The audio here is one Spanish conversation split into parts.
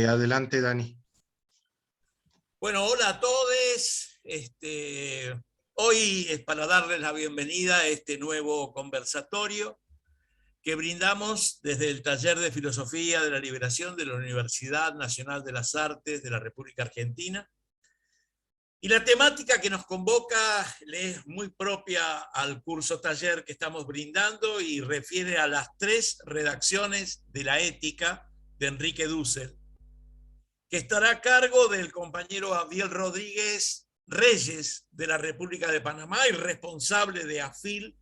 Adelante, Dani. Bueno, hola a todos. Hoy es para darles la bienvenida a este nuevo conversatorio que brindamos desde el Taller de Filosofía de la Liberación de la Universidad Nacional de las Artes de la República Argentina. Y la temática que nos convoca le es muy propia al curso taller que estamos brindando y refiere a las 3 redacciones de la ética de Enrique Dussel, que estará a cargo del compañero Abdiel Rodríguez Reyes de la República de Panamá y responsable de AFIL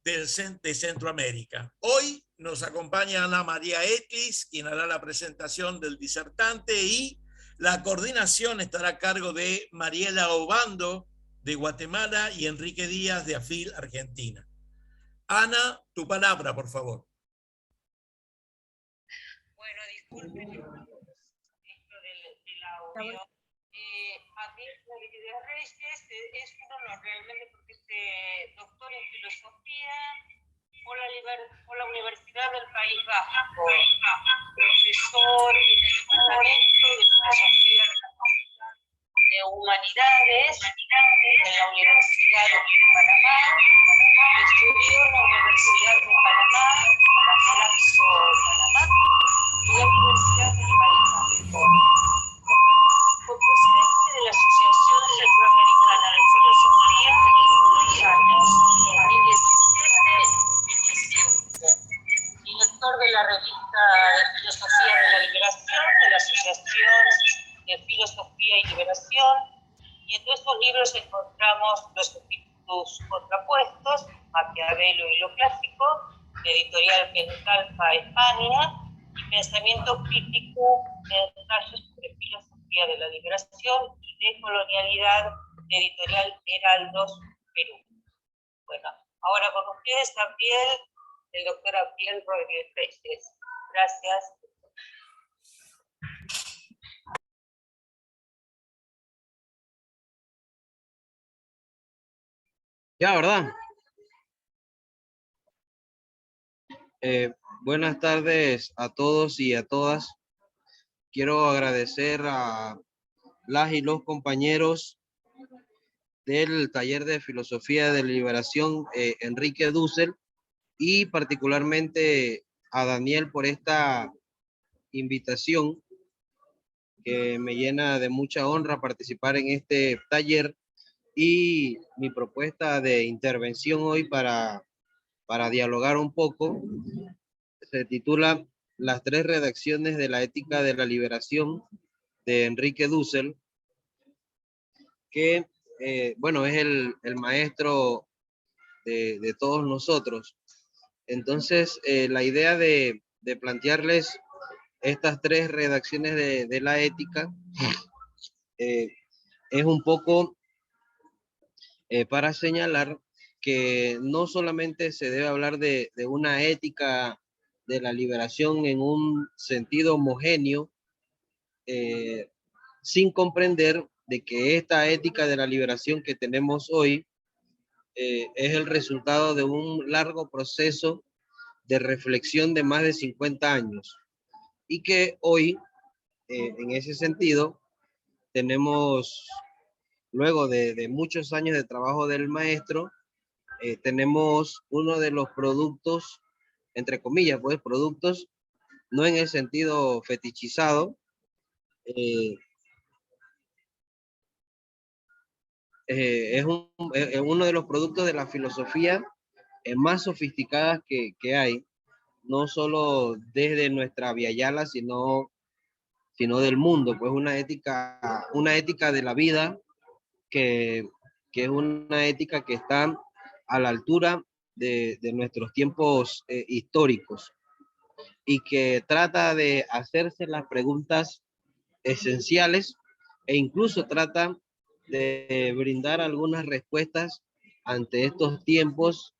de Centroamérica. Hoy nos acompaña Ana María Etlis, quien hará la presentación del disertante, y la coordinación estará a cargo de Mariela Obando de Guatemala y Enrique Díaz de AFIL Argentina. Ana, tu palabra, por favor. Bueno, disculpen esto del audio. Abdiel Rodríguez Reyes es un honor realmente porque es doctor en filosofía por la Universidad del País Vasco, profesor en el Departamento de Filosofía de Humanidades en la Universidad de Panamá, estudió en la Universidad de Panamá, la Flaxo Panamá, y la Universidad del País Vasco. Fue presidente de la Asociación Centroamericana de Filosofía en 2 años, 2017 y 2018. Director de la revista de Filosofía de la Liberación, de la Asociación de Filosofía y Liberación, y en todos estos libros encontramos Los espíritus contrapuestos, Maquiavelo y lo clásico, de editorial Pentalfa, España, y Pensamiento crítico, ensayos sobre filosofía de la liberación y de colonialidad, de editorial Heraldos, Perú. Bueno, ahora con ustedes también el doctor Abdiel Rodríguez Reyes. Gracias. Ya, ¿verdad? Buenas tardes a todos y a todas. Quiero agradecer a las y los compañeros del Taller de Filosofía de la Liberación, Enrique Dussel, y particularmente a Daniel por esta invitación que me llena de mucha honra participar en este taller, y mi propuesta de intervención hoy para dialogar un poco se titula Las 3 redacciones de la ética de la liberación de Enrique Dussel, que bueno, es el maestro de todos nosotros. Entonces, la idea de plantearles estas 3 redacciones de la ética es un poco para señalar que no solamente se debe hablar de una ética de la liberación en un sentido homogéneo, sin comprender de que esta ética de la liberación que tenemos hoy es el resultado de un largo proceso de reflexión de más de 50 años, y que hoy, en ese sentido, tenemos, luego de muchos años de trabajo del maestro, tenemos uno de los productos, entre comillas, pues productos, no en el sentido fetichizado, es uno de los productos de la filosofía más sofisticadas que hay, no solo desde nuestra Via Yala, sino del mundo, pues una ética de la vida que es una ética que está a la altura de nuestros tiempos históricos, y que trata de hacerse las preguntas esenciales, e incluso trata de brindar algunas respuestas ante estos tiempos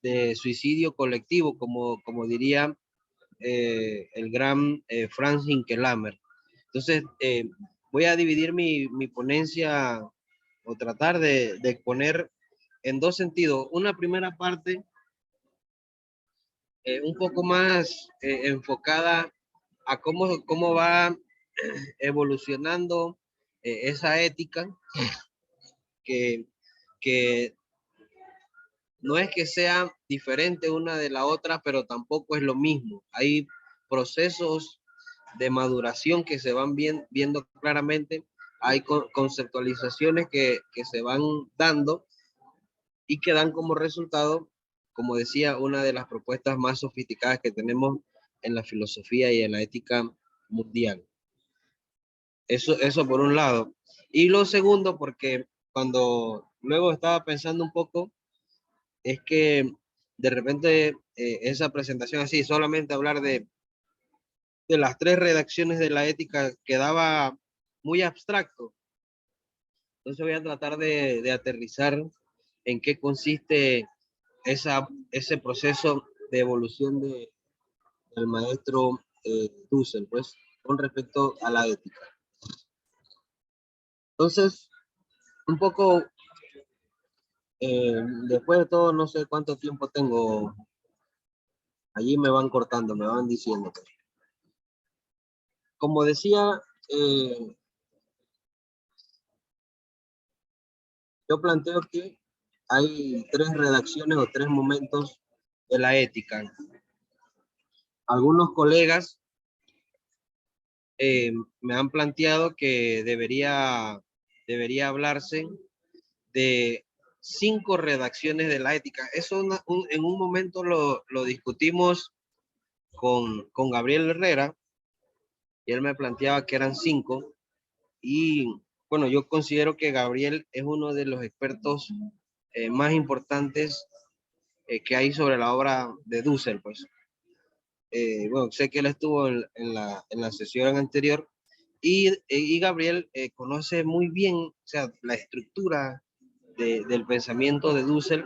de suicidio colectivo, como diría el gran Franz Hinkelhammer. Entonces, voy a dividir mi ponencia, o tratar de exponer en 2 sentidos. Una primera parte un poco más enfocada a cómo va evolucionando esa ética, que, que no es que sea diferente una de la otra, pero tampoco es lo mismo. Hay procesos de maduración que se van viendo claramente, hay conceptualizaciones que se van dando y que dan como resultado, como decía, una de las propuestas más sofisticadas que tenemos en la filosofía y en la ética mundial. Eso por un lado. Y lo segundo, porque cuando luego estaba pensando un poco, es que de repente esa presentación así, solamente hablar de las 3 redacciones de la ética quedaba muy abstracto. Entonces voy a tratar de aterrizar en qué consiste ese proceso de evolución del maestro Dussel, pues, con respecto a la ética. Entonces, un poco, después de todo, no sé cuánto tiempo tengo. Allí me van cortando, me van diciendo. Como decía, yo planteo que hay 3 redacciones o 3 momentos de la ética. Algunos colegas me han planteado que debería hablarse de 5 redacciones de la ética. Eso en un momento lo discutimos con Gabriel Herrera, y él me planteaba que eran 5. Y bueno, yo considero que Gabriel es uno de los expertos más importantes que hay sobre la obra de Dussel, pues. Bueno, sé que él estuvo en la sesión anterior, y Gabriel conoce muy bien, o sea, la estructura del pensamiento de Dussel,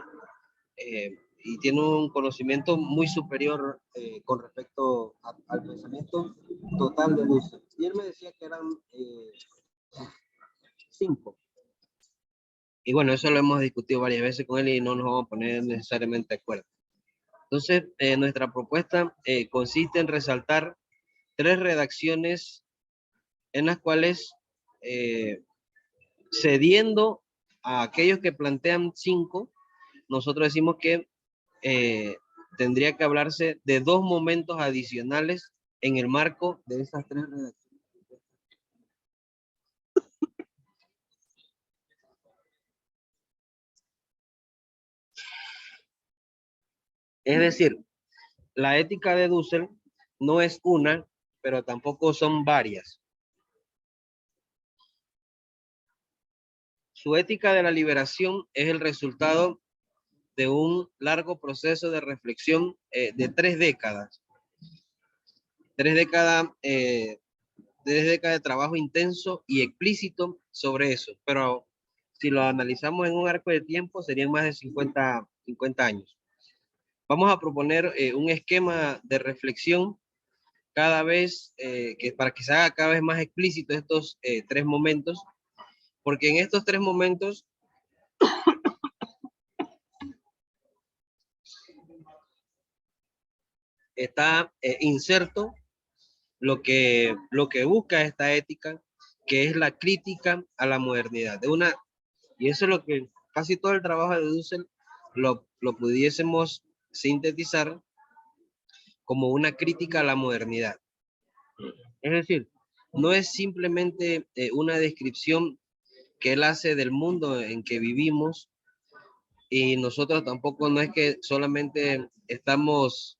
y tiene un conocimiento muy superior con respecto al pensamiento total de Dussel. Y él me decía que eran 5. Y bueno, eso lo hemos discutido varias veces con él y no nos vamos a poner necesariamente de acuerdo. Entonces, nuestra propuesta consiste en resaltar 3 redacciones en las cuales, cediendo a aquellos que plantean 5, nosotros decimos que tendría que hablarse de 2 momentos adicionales en el marco de esas 3 redacciones. Es decir, la ética de Dussel no es una, pero tampoco son varias. Su ética de la liberación es el resultado de un largo proceso de reflexión de 3 décadas. 3 décadas, 3 décadas de trabajo intenso y explícito sobre eso. Pero si lo analizamos en un arco de tiempo, serían más de 50 años. Vamos a proponer un esquema de reflexión cada vez, para que se haga cada vez más explícito estos 3 momentos, porque en estos 3 momentos está inserto lo que busca esta ética, que es la crítica a la modernidad. Y eso es lo que casi todo el trabajo de Dussel lo pudiésemos sintetizar como una crítica a la modernidad. Es decir, no es simplemente una descripción que él hace del mundo en que vivimos, y nosotros tampoco no es que solamente estamos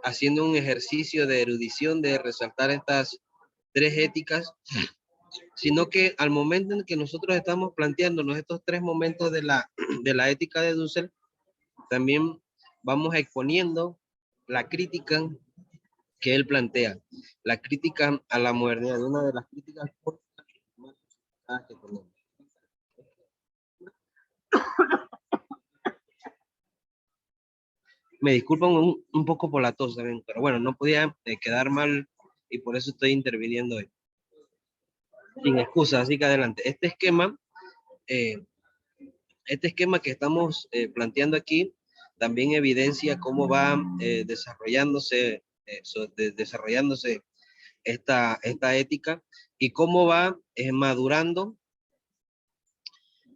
haciendo un ejercicio de erudición de resaltar estas 3 éticas, sino que al momento en que nosotros estamos planteándonos estos 3 momentos de la ética de Dussel, también vamos exponiendo la crítica que él plantea, la crítica a la modernidad, una de las críticas más que tenemos. Me disculpan un poco por la tos también, pero bueno, no podía quedar mal y por eso estoy interviniendo hoy. Sin excusa, así que adelante. Este esquema que estamos planteando aquí también evidencia cómo va desarrollándose esta ética y cómo va madurando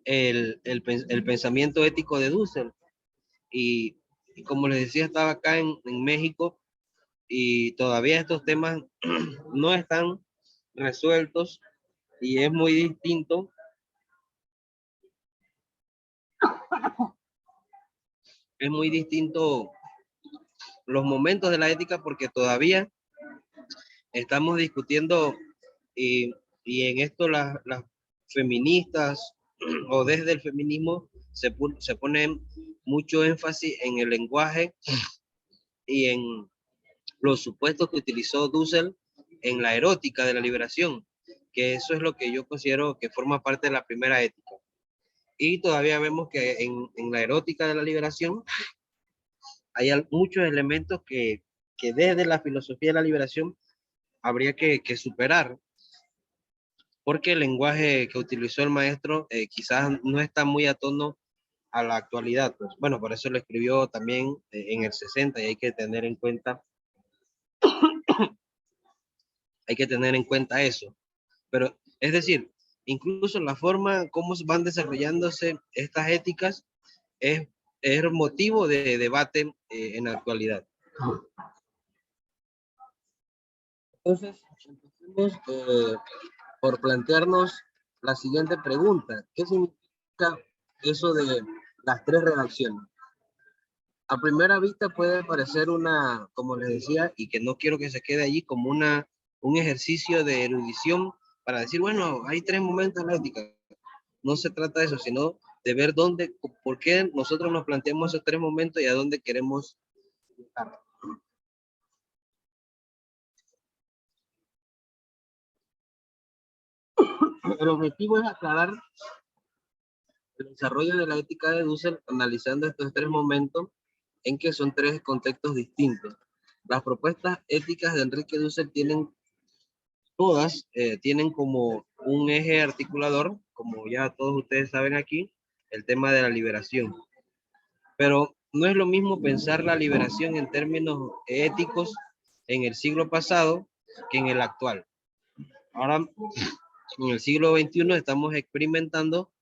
el pensamiento ético de Dussel. Y como les decía, estaba acá en México y todavía estos temas no están resueltos y es muy distinto. Es muy distinto los momentos de la ética porque todavía estamos discutiendo y en esto las feministas o desde el feminismo se pone mucho énfasis en el lenguaje y en los supuestos que utilizó Dussel en la erótica de la liberación, que eso es lo que yo considero que forma parte de la primera ética. Y todavía vemos que en la erótica de la liberación hay muchos elementos que desde la filosofía de la liberación habría que superar, porque el lenguaje que utilizó el maestro quizás no está muy a tono a la actualidad. Pues. Bueno, por eso lo escribió también en el 60 y hay que tener en cuenta eso. Pero, es decir, incluso la forma como van desarrollándose estas éticas es motivo de debate en la actualidad. Entonces, empecemos por plantearnos la siguiente pregunta. ¿Qué significa eso de las tres redacciones? A primera vista puede parecer una, como les decía, y que no quiero que se quede allí, como un ejercicio de erudición para decir, bueno, hay tres momentos en la ética. No se trata de eso, sino de ver dónde, por qué nosotros nos planteamos esos tres momentos y a dónde queremos llegar. El objetivo es aclarar el desarrollo de la ética de Dussel analizando estos tres momentos en que son tres contextos distintos. Las propuestas éticas de Enrique Dussel todas tienen como un eje articulador, como ya todos ustedes saben aquí, el tema de la liberación. Pero no es lo mismo pensar la liberación en términos éticos en el siglo pasado que en el actual. Ahora, en el siglo XXI estamos experimentando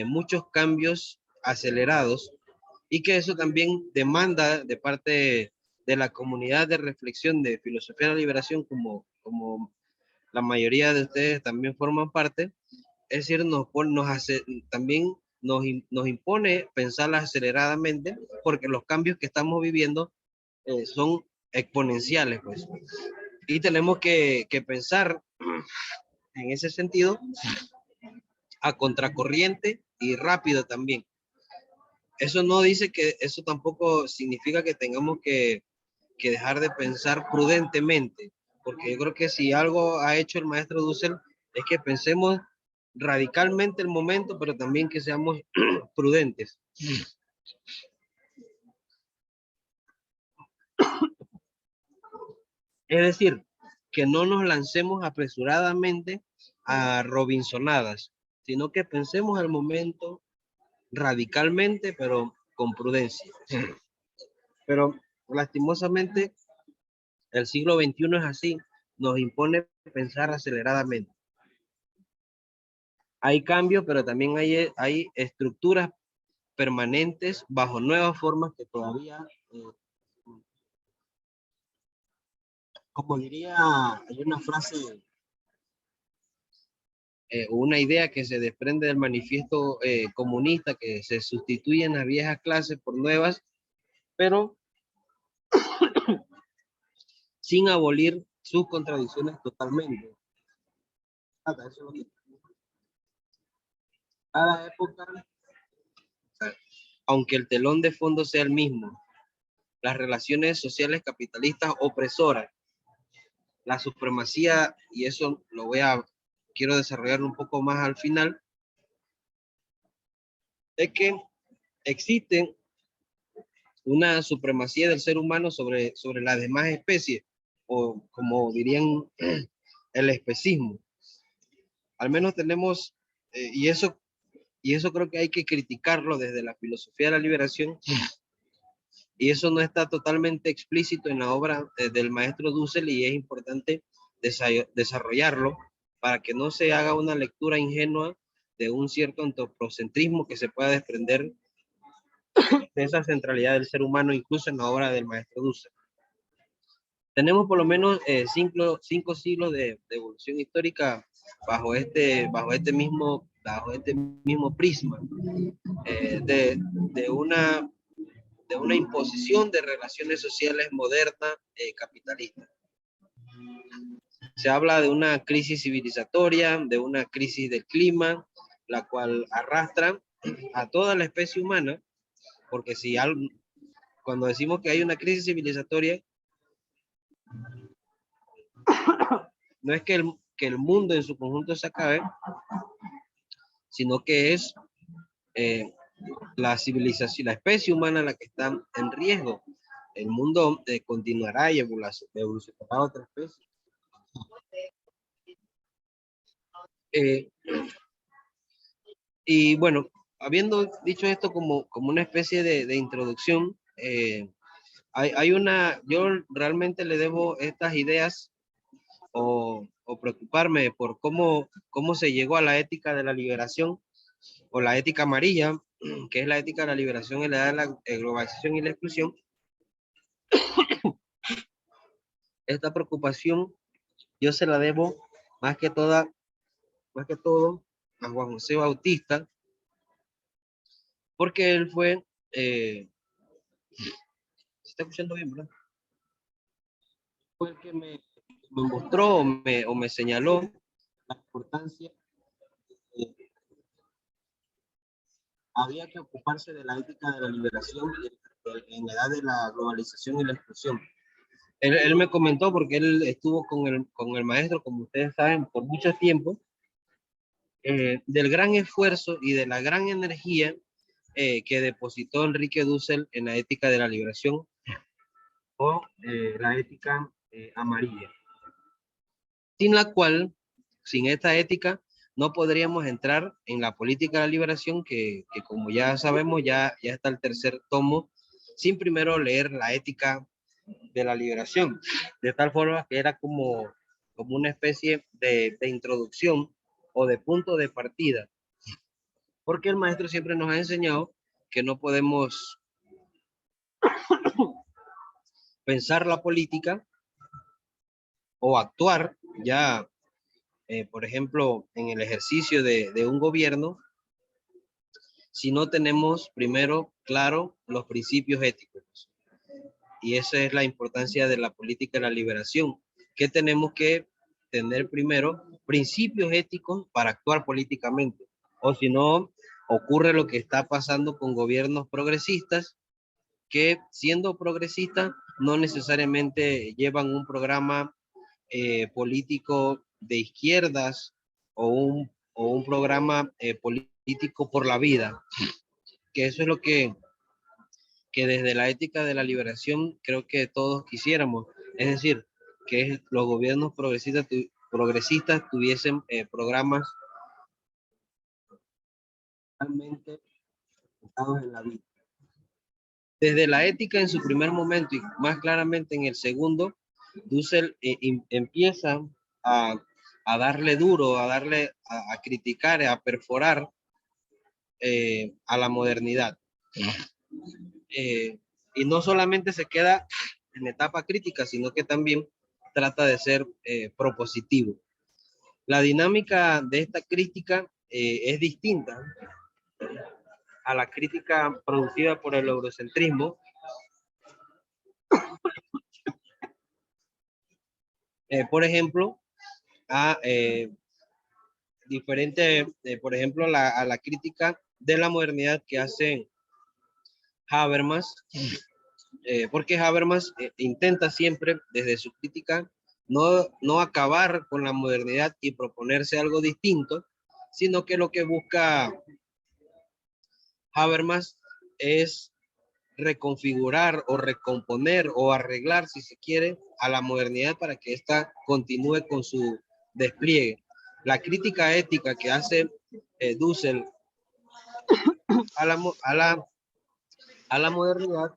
muchos cambios acelerados y que eso también demanda de parte de la comunidad de reflexión de filosofía de la liberación, como la mayoría de ustedes también forman parte, es decir, también nos impone pensar aceleradamente porque los cambios que estamos viviendo son exponenciales, pues. Y tenemos que pensar en ese sentido a contracorriente y rápido también. Eso no dice que, eso tampoco significa que tengamos que dejar de pensar prudentemente, porque yo creo que si algo ha hecho el maestro Dussel es que pensemos radicalmente el momento, pero también que seamos prudentes. Es decir, que no nos lancemos apresuradamente a Robinsonadas, sino que pensemos el momento radicalmente, pero con prudencia. Pero lastimosamente el siglo XXI es así, nos impone pensar aceleradamente. Hay cambios, pero también hay estructuras permanentes bajo nuevas formas que todavía, como diría, hay una frase, una idea que se desprende del manifiesto comunista, que se sustituyen las viejas clases por nuevas, pero sin abolir sus contradicciones totalmente. Cada época, aunque el telón de fondo sea el mismo, las relaciones sociales capitalistas opresoras, la supremacía, y eso quiero desarrollar un poco más al final, es que existe una supremacía del ser humano sobre las demás especies, o como dirían, el especismo. Al menos tenemos, y eso creo que hay que criticarlo desde la filosofía de la liberación, y eso no está totalmente explícito en la obra del maestro Dussel, y es importante desarrollarlo para que no se haga una lectura ingenua de un cierto antropocentrismo que se pueda desprender de esa centralidad del ser humano, incluso en la obra del maestro Dussel. Tenemos por lo menos 5 siglos de evolución histórica bajo este mismo prisma, de una imposición de relaciones sociales modernas capitalistas. Se habla de una crisis civilizatoria, de una crisis del clima, la cual arrastra a toda la especie humana, porque cuando decimos que hay una crisis civilizatoria, no es que el mundo en su conjunto se acabe, sino que es la civilización, la especie humana la que está en riesgo. El mundo continuará y evolucionará a otra especie. Y bueno, habiendo dicho esto como una especie de introducción, yo realmente le debo estas ideas o preocuparme por cómo se llegó a la ética de la liberación, o la ética amarilla, que es la ética de la liberación en la edad de la globalización y la exclusión. Esta preocupación yo se la debo más que todo a Juan José Bautista, porque él fue, ¿se está escuchando bien, verdad? Fue el que me mostró o me señaló la importancia de había que ocuparse de la ética de la liberación en la edad de la globalización y la exclusión. Él me comentó, porque él estuvo con el maestro, como ustedes saben, por mucho tiempo, del gran esfuerzo y de la gran energía que depositó Enrique Dussel en la ética de la liberación, o la ética amarilla, sin la cual, sin esta ética, no podríamos entrar en la política de la liberación, que como ya sabemos, ya está el tercer tomo, sin primero leer la ética de la liberación, de tal forma que era como una especie de introducción o de punto de partida, porque el maestro siempre nos ha enseñado que no podemos pensar la política o actuar ya, por ejemplo, en el ejercicio de un gobierno, si no tenemos primero claro los principios éticos. Y esa es la importancia de la política de la liberación, que tenemos que tener primero principios éticos para actuar políticamente, o si no, ocurre lo que está pasando con gobiernos progresistas, que siendo progresistas no necesariamente llevan un programa político de izquierdas o un programa político por la vida, que eso es lo que desde la ética de la liberación creo que todos quisiéramos, es decir, que los gobiernos progresistas tuviesen programas realmente enfocados en la vida. Desde la ética en su primer momento y más claramente en el segundo, Dussel empieza a darle duro, a criticar, a perforar a la modernidad. Y no solamente se queda en etapa crítica, sino que también trata de ser propositivo. La dinámica de esta crítica es distinta a la crítica producida por el eurocentrismo. Por ejemplo, a por ejemplo, a la crítica de la modernidad que hace Habermas, porque Habermas intenta siempre desde su crítica no acabar con la modernidad y proponerse algo distinto, sino que lo que busca Habermas es reconfigurar o recomponer o arreglar, si se quiere, a la modernidad para que ésta continúe con su despliegue. La crítica ética que hace Dussel a la modernidad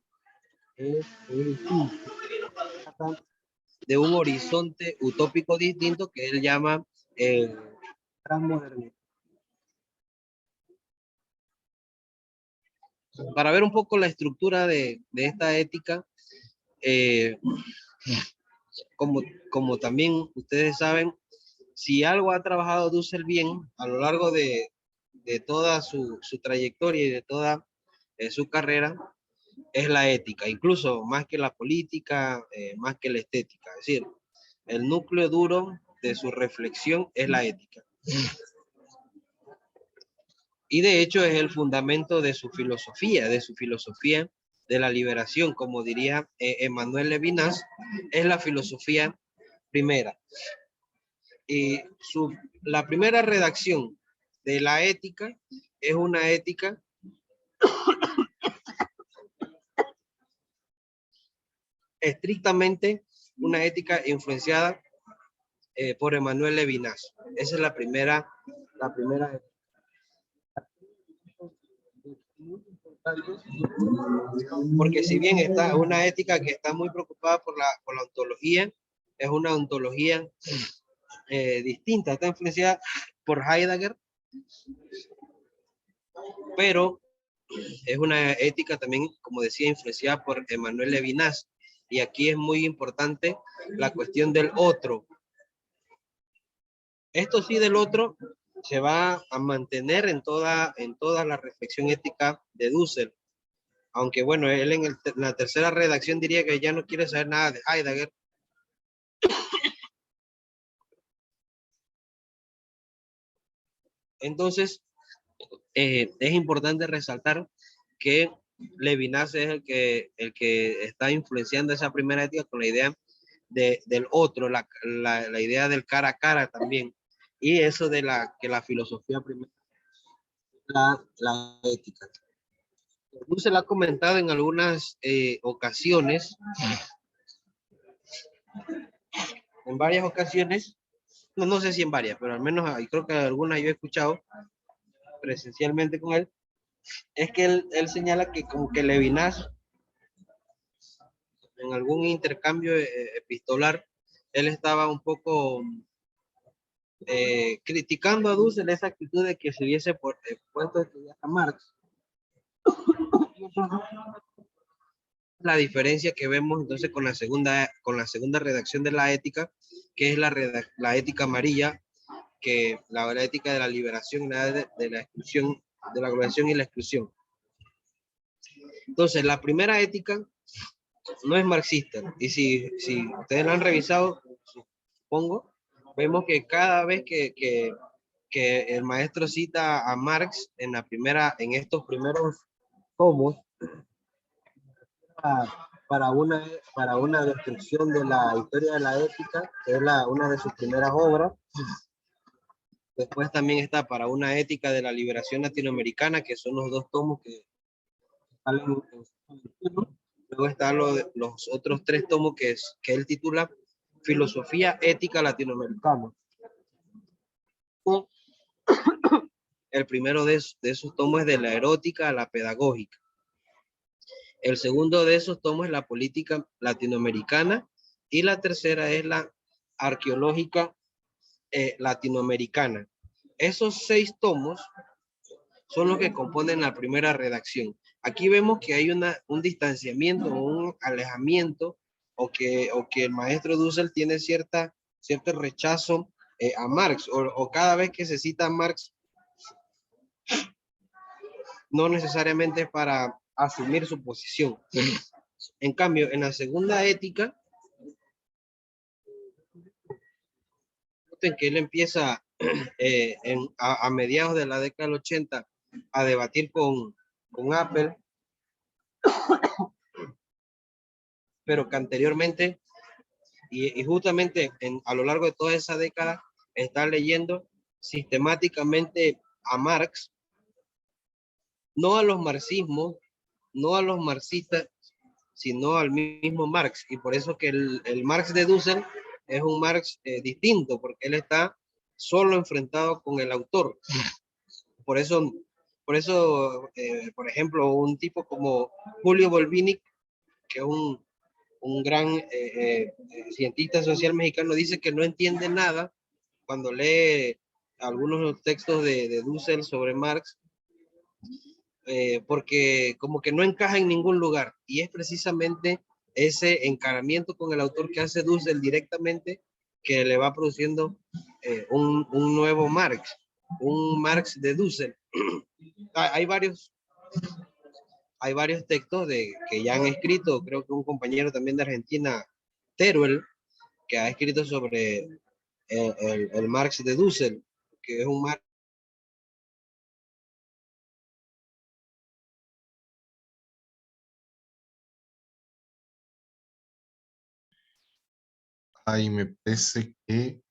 distinto. De un horizonte utópico distinto que él llama transmodernidad. Para ver un poco la estructura de esta ética, como también ustedes saben, si algo ha trabajado Dussel bien a lo largo de toda su trayectoria y de toda su carrera, es la ética, incluso más que la política, más que la estética. Es decir, el núcleo duro de su reflexión es la ética. Y de hecho es el fundamento de su filosofía de la liberación, como diría Emmanuel Levinas, es la filosofía primera. Y la primera redacción de la ética es una ética estrictamente una ética influenciada por Emmanuel Levinas. Esa es la primera. Porque si bien está una ética que está muy preocupada por la ontología, es una ontología distinta, está influenciada por Heidegger, pero es una ética también, como decía, influenciada por Emmanuel Levinas. Y aquí es muy importante la cuestión del otro. Esto sí del otro se va a mantener en toda la reflexión ética de Dussel. Aunque bueno, él en la tercera redacción diría que ya no quiere saber nada de Heidegger. Entonces, es importante resaltar que Levinas es el que está influenciando esa primera ética con la idea del otro, la idea del cara a cara también. Y eso de que la filosofía primera, la ética. Se la ha comentado en algunas ocasiones, en varias ocasiones, no sé si en varias, pero al menos creo que algunas yo he escuchado presencialmente con él, es que él señala que como que Levinas, en algún intercambio epistolar, él estaba un poco criticando a Dussel esa actitud de que se hubiese puesto a estudiar a Marx. La diferencia que vemos entonces con la segunda redacción de la ética, que es la ética amarilla, que la ética de la liberación, de la exclusión, de la globalización y la exclusión. Entonces, la primera ética no es marxista. Y si ustedes la han revisado, supongo, vemos que cada vez que el maestro cita a Marx en estos primeros tomos, para una descripción de la historia de la ética, que es una de sus primeras obras. Después también está para una ética de la liberación latinoamericana, que son los dos tomos que salen en luego están los otros 3 tomos que él titula Filosofía Ética Latinoamericana. El primero de esos tomos es de la erótica a la pedagógica. El segundo de esos tomos es la política latinoamericana y la tercera es la arqueológica latinoamericana. Esos 6 tomos son los que componen la primera redacción. Aquí vemos que hay un distanciamiento, un alejamiento, o que el maestro Dussel tiene cierto rechazo a Marx, o cada vez que se cita a Marx, no necesariamente para asumir su posición. En cambio, en la segunda ética, en que él empieza a mediados de la década del 80 a debatir con Apple, pero que anteriormente y justamente a lo largo de toda esa década está leyendo sistemáticamente a Marx, no a los marxismos, no a los marxistas, sino al mismo Marx. Y por eso que el Marx de Dussel es un Marx distinto, porque él está solo enfrentado con el autor. Por eso por ejemplo, un tipo como Julio Volvinic que es un gran cientista social mexicano, dice que no entiende nada cuando lee algunos textos de Dussel sobre Marx, porque como que no encaja en ningún lugar. Y es precisamente ese encaramiento con el autor que hace Dussel directamente que le va produciendo un nuevo Marx, un Marx de Dussel. Hay varios textos que ya han escrito, creo que un compañero también de Argentina, Teruel, que ha escrito sobre el Marx de Dussel, que es un Marx. Ahí me parece que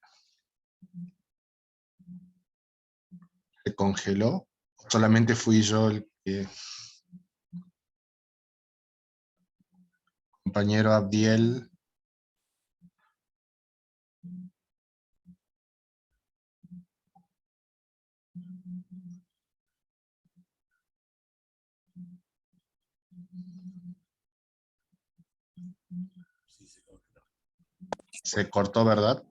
se congeló. Solamente fui yo el que... Compañero Abdiel. Se cortó, ¿verdad?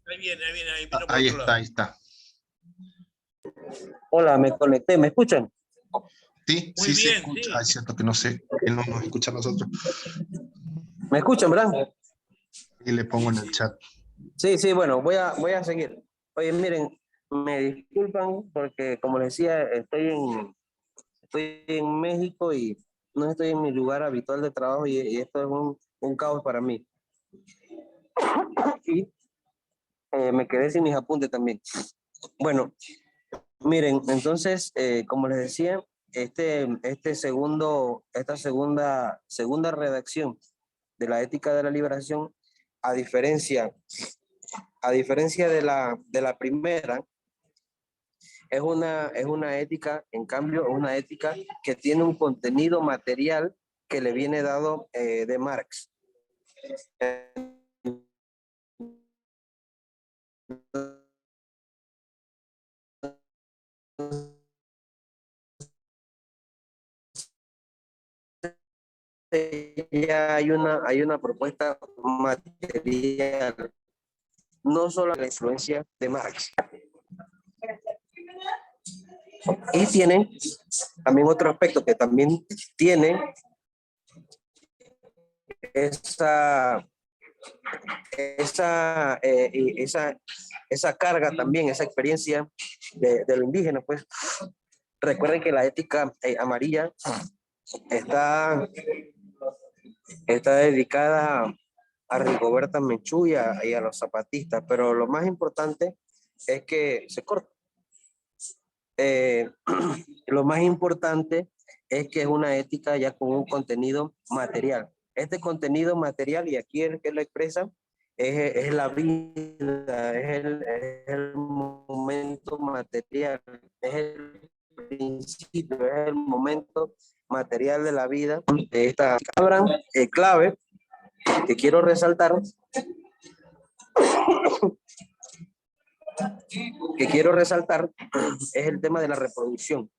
Ahí viene, ahí vino por Ahí otro está, lado. ahí está. Hola, me conecté, ¿me escuchan? Sí, Muy sí se bien, escucha. sí. Ah, es cierto que no sé, él no nos escucha a nosotros. ¿Me escuchan, verdad? Y le pongo en el chat. Sí, bueno, voy a seguir. Oye, miren, me disculpan porque, como les decía, estoy en México y no estoy en mi lugar habitual de trabajo y esto es un caos para mí. Y me quedé sin mis apuntes también. Bueno, miren, entonces, como les decía, esta segunda redacción de la Ética de la Liberación, a diferencia de la primera, es una ética, en cambio, es una ética que tiene un contenido material que le viene dado de Marx. Ya hay una propuesta material, no solo la influencia de Marx. Y tiene también otro aspecto que también tiene esa carga también, esa experiencia de lo indígena, pues. Recuerden que la ética amarilla está dedicada a Rigoberta Menchú y a los zapatistas, pero lo más importante es que se corta. Lo más importante es que es una ética ya con un contenido material. Este contenido material, y aquí el que lo expresa, es la vida, es el momento material, es el principio, es el momento material de la vida. De esta palabra clave que quiero resaltar, es el tema de la reproducción.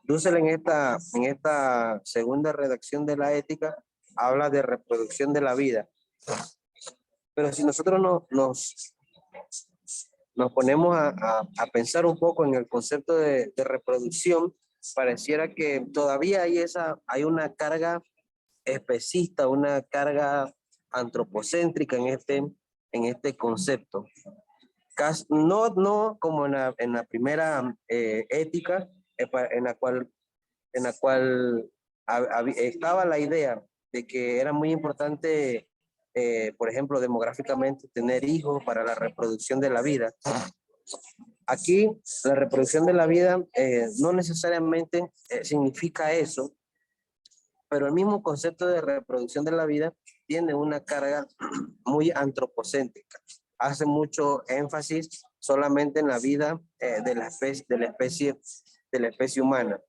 Dussel en esta segunda redacción de la ética habla de reproducción de la vida. Pero si nosotros nos ponemos a pensar un poco en el concepto de reproducción, pareciera que todavía hay una carga especista, una carga antropocéntrica en este concepto. No como en la primera ética, en la cual estaba la idea de que era muy importante, por ejemplo, demográficamente, tener hijos para la reproducción de la vida. Aquí, la reproducción de la vida no necesariamente significa eso, pero el mismo concepto de reproducción de la vida tiene una carga muy antropocéntrica. Hace mucho énfasis solamente en la vida de la especie humana.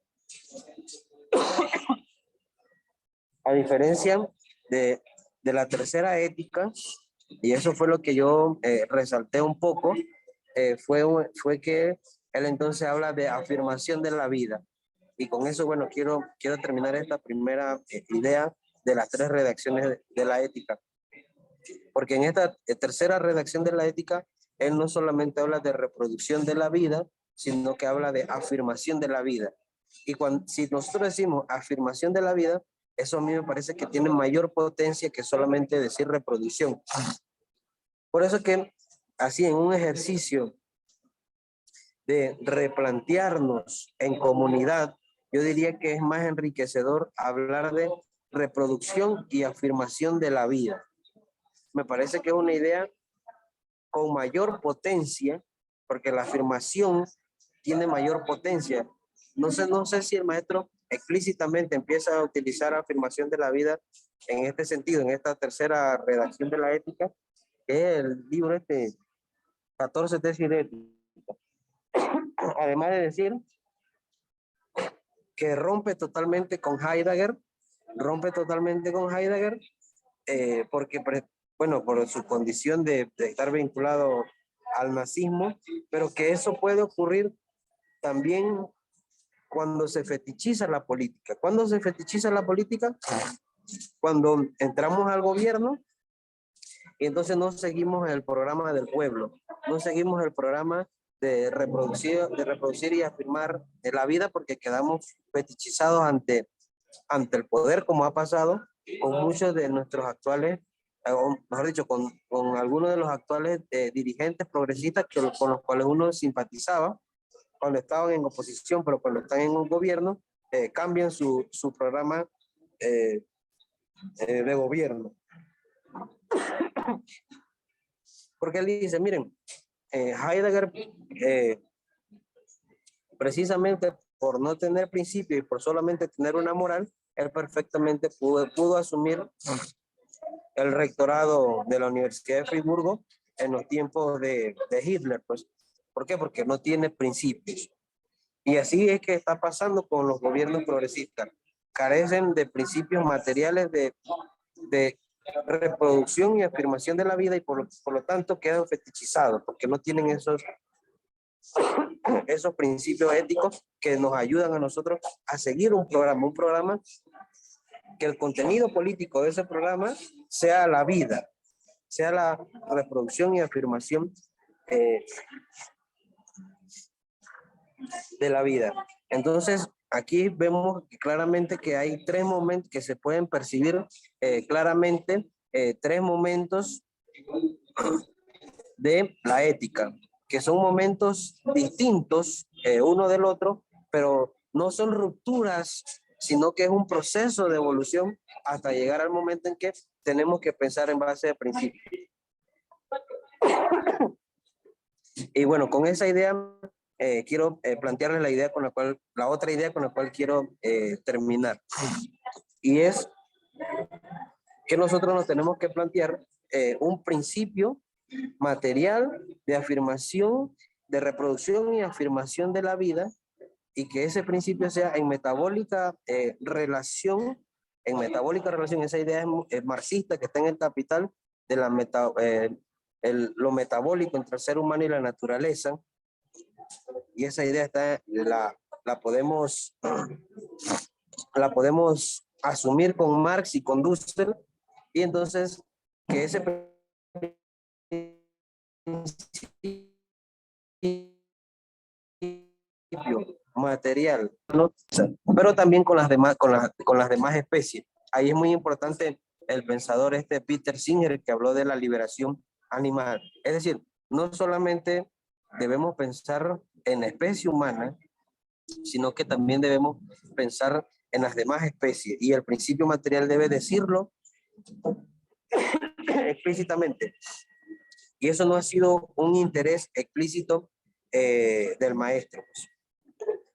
A diferencia de la tercera ética, y eso fue lo que yo resalté un poco, fue que él entonces habla de afirmación de la vida. Y con eso, bueno, quiero terminar esta primera idea de las 3 redacciones de la ética. Porque en esta tercera redacción de la ética, él no solamente habla de reproducción de la vida, sino que habla de afirmación de la vida. Y si nosotros decimos afirmación de la vida, eso a mí me parece que tiene mayor potencia que solamente decir reproducción. Por eso que así en un ejercicio de replantearnos en comunidad, yo diría que es más enriquecedor hablar de reproducción y afirmación de la vida. Me parece que es una idea con mayor potencia, porque la afirmación tiene mayor potencia. No sé si el maestro explícitamente empieza a utilizar afirmación de la vida en este sentido, en esta tercera redacción de la ética, que es el libro 14 tesis de ética. Además de decir que rompe totalmente con Heidegger, porque, bueno, por su condición de estar vinculado al nazismo, pero que eso puede ocurrir también cuando se fetichiza la política. ¿Cuándo se fetichiza la política? Cuando entramos al gobierno y entonces no seguimos el programa del pueblo, no seguimos el programa de reproducir y afirmar la vida, porque quedamos fetichizados ante el poder, como ha pasado con muchos de nuestros actuales, o mejor dicho, con algunos de los actuales dirigentes progresistas con los cuales uno simpatizaba cuando estaban en oposición, pero cuando están en un gobierno, cambian su programa de gobierno. Porque él dice, miren, Heidegger, precisamente por no tener principio y por solamente tener una moral, él perfectamente pudo asumir el rectorado de la Universidad de Friburgo en los tiempos de Hitler, pues. ¿Por qué? Porque no tiene principios. Y así es que está pasando con los gobiernos progresistas. Carecen de principios materiales de reproducción y afirmación de la vida, y por lo tanto quedan fetichizados, porque no tienen esos principios éticos que nos ayudan a nosotros a seguir un programa que el contenido político de ese programa sea la vida, sea la reproducción y afirmación de la vida. Entonces, aquí vemos claramente que hay 3 momentos que se pueden percibir claramente, 3 momentos de la ética, que son momentos distintos uno del otro, pero no son rupturas, sino que es un proceso de evolución hasta llegar al momento en que tenemos que pensar en base a principios. Y bueno, con esa idea quiero plantearles la otra idea con la cual quiero terminar. Y es que nosotros nos tenemos que plantear un principio material de afirmación, de reproducción y afirmación de la vida, y que ese principio sea en metabólica relación, esa idea es marxista, que está en el capital de lo metabólico entre el ser humano y la naturaleza. Y esa idea la podemos asumir con Marx y con Dussel, y entonces que ese principio material, ¿no? Pero también con las demás especies. Ahí es muy importante el pensador Peter Singer, que habló de la liberación animal. Es decir, no solamente debemos pensar en la especie humana, sino que también debemos pensar en las demás especies, y el principio material debe decirlo explícitamente. Y eso no ha sido un interés explícito del maestro,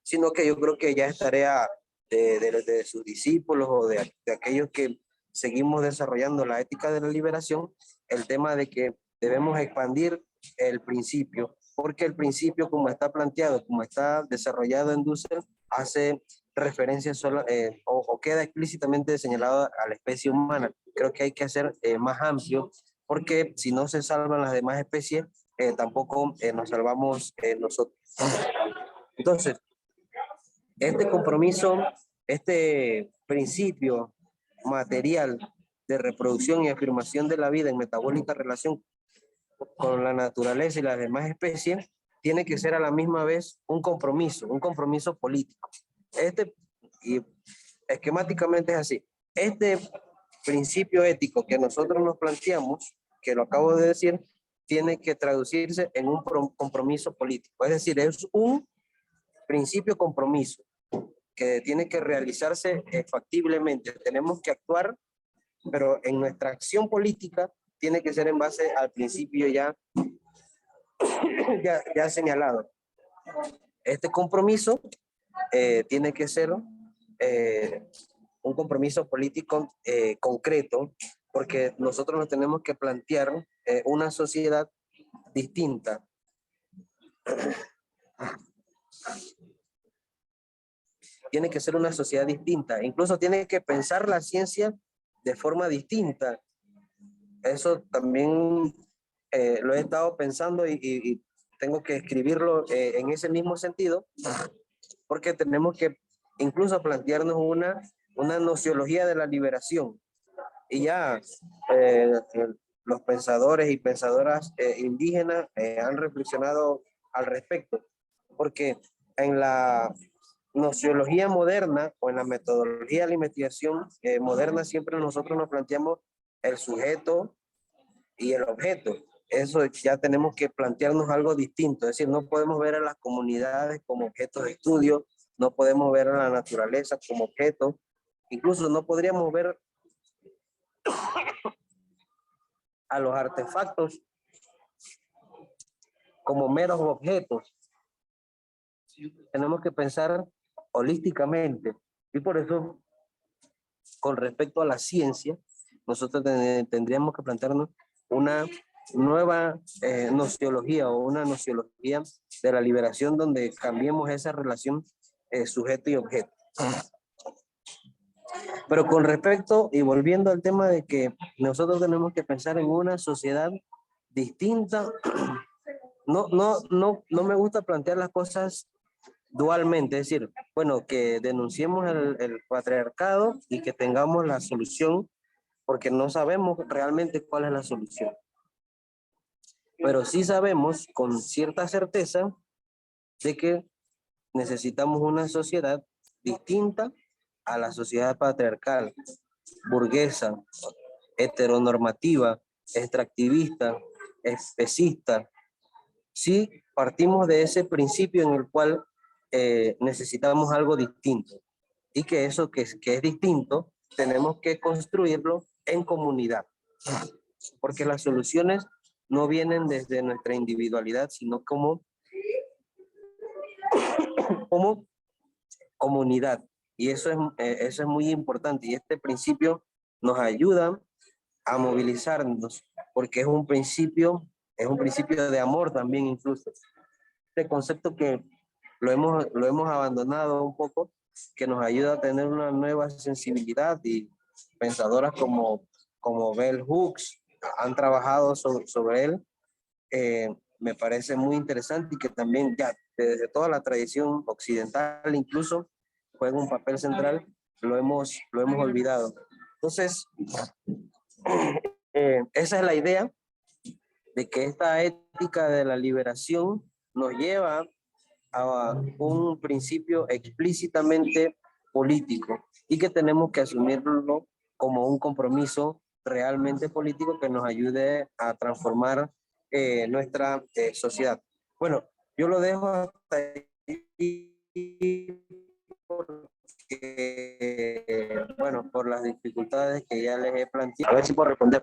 sino que yo creo que ya es tarea de sus discípulos o de aquellos que seguimos desarrollando la ética de la liberación, el tema de que debemos expandir el principio, porque el principio, como está planteado, como está desarrollado en Dussel, hace referencia solo o queda explícitamente señalado a la especie humana. Creo que hay que hacer más amplio, porque si no se salvan las demás especies, tampoco nos salvamos nosotros. Entonces, Este compromiso, este principio material de reproducción y afirmación de la vida en metabólica relación con la naturaleza y las demás especies, tiene que ser a la misma vez un compromiso político. Y esquemáticamente es así. Este principio ético que nosotros nos planteamos, que lo acabo de decir, tiene que traducirse en un compromiso político. Es decir, es un principio compromiso que tiene que realizarse factiblemente. Tenemos que actuar, pero en nuestra acción política tiene que ser en base al principio ya señalado. Este compromiso tiene que ser un compromiso político concreto, porque nosotros nos tenemos que plantear una sociedad distinta. Tiene que ser una sociedad distinta, incluso tiene que pensar la ciencia de forma distinta. Eso también lo he estado pensando y tengo que escribirlo en ese mismo sentido, porque tenemos que incluso plantearnos una nociología de la liberación. Y ya los pensadores y pensadoras indígenas han reflexionado al respecto, porque en la nociología moderna o en la metodología de la investigación moderna siempre nosotros nos planteamos el sujeto y el objeto. Eso ya tenemos que plantearnos algo distinto, es decir, no podemos ver a las comunidades como objetos de estudio, no podemos ver a la naturaleza como objeto, incluso no podríamos ver a los artefactos como meros objetos. Tenemos que pensar holísticamente y por eso, con respecto a la ciencia, nosotros tendríamos que plantearnos una nueva nociología o una nociología de la liberación donde cambiemos esa relación sujeto y objeto. Pero con respecto y volviendo al tema de que nosotros tenemos que pensar en una sociedad distinta, no me gusta plantear las cosas dualmente, es decir, bueno, que denunciemos el patriarcado y que tengamos la solución, porque no sabemos realmente cuál es la solución. Pero sí sabemos con cierta certeza de que necesitamos una sociedad distinta a la sociedad patriarcal, burguesa, heteronormativa, extractivista, especista. Sí partimos de ese principio en el cual necesitamos algo distinto y que eso que es distinto tenemos que construirlo en comunidad, porque las soluciones no vienen desde nuestra individualidad, sino como comunidad. Y eso es muy importante. Y este principio nos ayuda a movilizarnos, porque es un principio de amor también incluso. Este concepto que lo hemos abandonado un poco, que nos ayuda a tener una nueva sensibilidad, y pensadoras como Bell Hooks han trabajado sobre él. Me parece muy interesante y que también ya desde toda la tradición occidental incluso juega un papel central, lo hemos olvidado. Entonces, esa es la idea de que esta ética de la liberación nos lleva a un principio explícitamente político y que tenemos que asumirlo como un compromiso realmente político que nos ayude a transformar nuestra sociedad. Bueno, yo lo dejo hasta ahí porque, bueno, por las dificultades que ya les he planteado. A ver si puedo responder.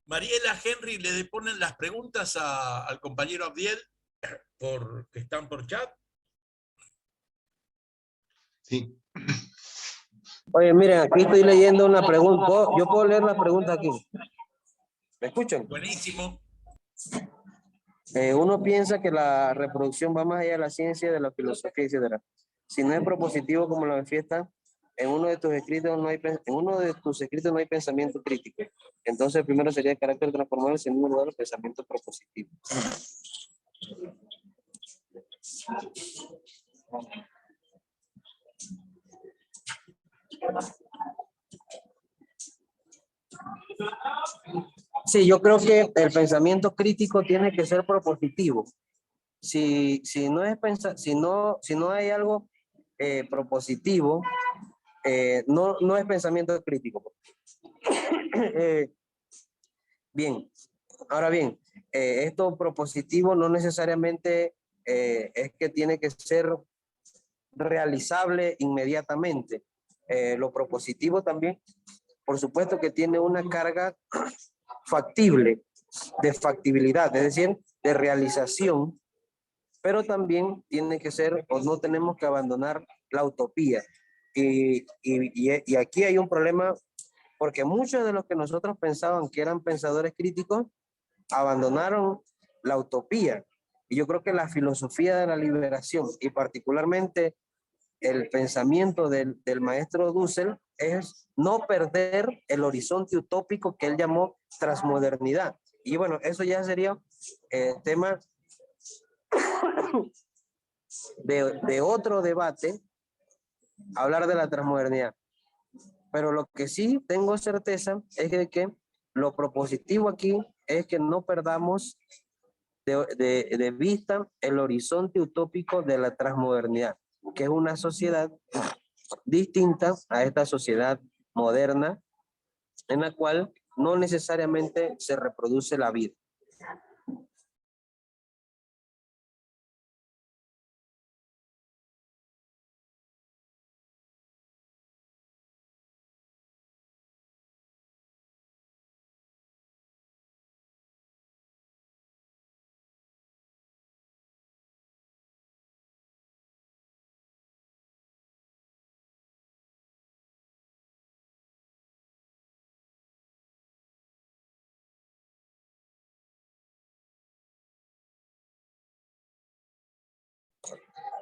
Mariela, Henry, ¿le ponen las preguntas al compañero Abdiel que están por chat? Sí. Oye, miren, aquí estoy leyendo una pregunta. Yo puedo leer la pregunta aquí. ¿Me escuchan? Buenísimo. Uno piensa que la reproducción va más allá de la ciencia, de la filosofía, etc. Si no es propositivo como lo manifiesta en uno de tus escritos no hay pensamiento crítico. Entonces, el primero sería el carácter transformador, en segundo lugar, el pensamiento propositivo. Sí, yo creo que el pensamiento crítico tiene que ser propositivo. Si no hay algo propositivo, no es pensamiento crítico. Bien, ahora bien, esto propositivo no necesariamente es que tiene que ser realizable inmediatamente. Lo propositivo también, por supuesto que tiene una carga factible, de factibilidad, es decir, de realización, pero también tiene que ser, o no tenemos que abandonar la utopía. Y aquí hay un problema, porque muchos de los que nosotros pensaban que eran pensadores críticos, abandonaron la utopía. Y yo creo que la filosofía de la liberación, y particularmente el pensamiento del maestro Dussel, es no perder el horizonte utópico que él llamó transmodernidad. Y bueno, eso ya sería tema de otro debate, hablar de la transmodernidad. Pero lo que sí tengo certeza es que lo propositivo aquí es que no perdamos de vista el horizonte utópico de la transmodernidad, que es una sociedad distinta a esta sociedad moderna, en la cual no necesariamente se reproduce la vida.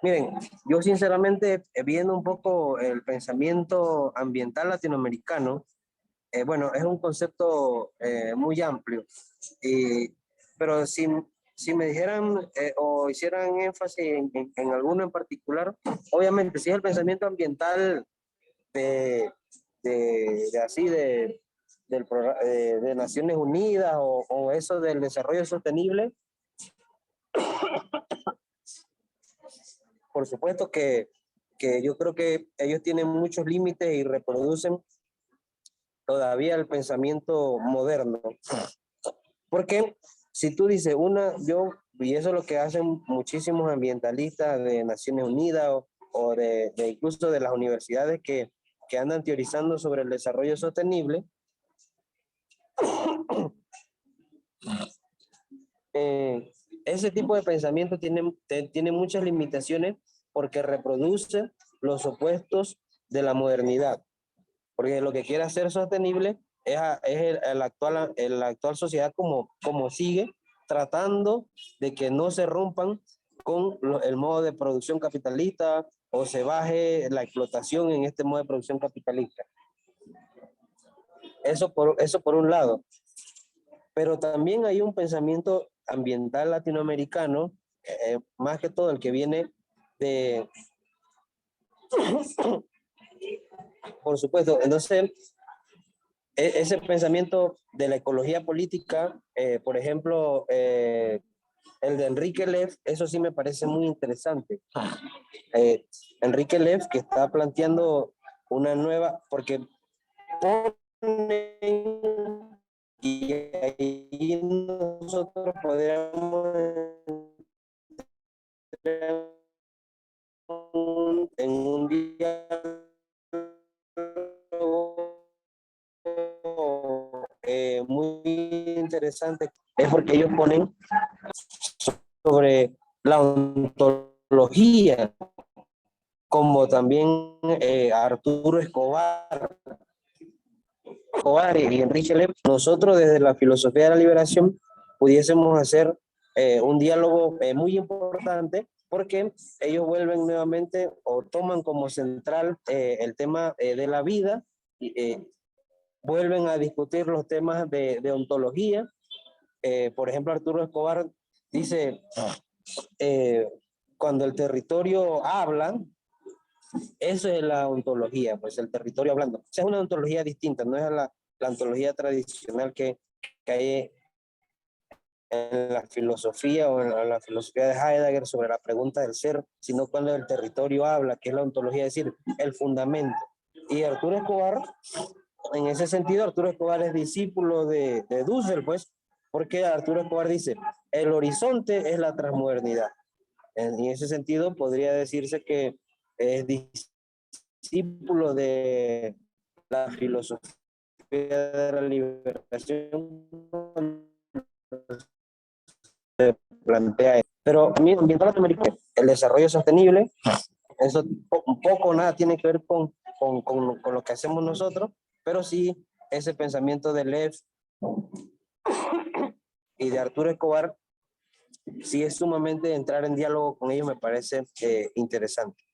Miren, yo sinceramente, viendo un poco el pensamiento ambiental latinoamericano, bueno, es un concepto muy amplio, pero si me dijeran o hicieran énfasis en alguno en particular, obviamente si es el pensamiento ambiental de Naciones Unidas o eso del desarrollo sostenible, por supuesto que yo creo que ellos tienen muchos límites y reproducen todavía el pensamiento moderno. Porque si tú dices y eso es lo que hacen muchísimos ambientalistas de Naciones Unidas o de incluso de las universidades que andan teorizando sobre el desarrollo sostenible, ese tipo de pensamiento tiene muchas limitaciones porque reproduce los opuestos de la modernidad. Porque lo que quiere hacer sostenible es la actual sociedad como sigue, tratando de que no se rompan con el modo de producción capitalista o se baje la explotación en este modo de producción capitalista. Eso por un lado. Pero también hay un pensamiento ambiental latinoamericano, más que todo el que viene de... Por supuesto, entonces, ese pensamiento de la ecología política, por ejemplo, el de Enrique Leff, eso sí me parece muy interesante. Enrique Leff, que está planteando una nueva, porque y ahí nosotros podríamos en un diálogo muy interesante, es porque ellos ponen sobre la ontología, como también Arturo Escobar y Enrique Leff, nosotros desde la filosofía de la liberación pudiésemos hacer un diálogo muy importante porque ellos vuelven nuevamente o toman como central el tema de la vida, vuelven a discutir los temas de ontología. Por ejemplo, Arturo Escobar dice, cuando el territorio habla, eso es la ontología, pues el territorio hablando. O sea, es una ontología distinta, no es la ontología tradicional que hay en la filosofía o en la filosofía de Heidegger sobre la pregunta del ser, sino cuando el territorio habla, que es la ontología, es decir, el fundamento. Y Arturo Escobar, en ese sentido, Arturo Escobar es discípulo de Dussel, pues, porque Arturo Escobar dice, el horizonte es la transmodernidad. En ese sentido, podría decirse que es discípulo de la filosofía de la liberación, se plantea. Pero ambiental latinoamericano, el desarrollo sostenible, eso un poco o nada tiene que ver con lo que hacemos nosotros, pero sí ese pensamiento de Lev y de Arturo Escobar, sí es sumamente entrar en diálogo con ellos, me parece interesante.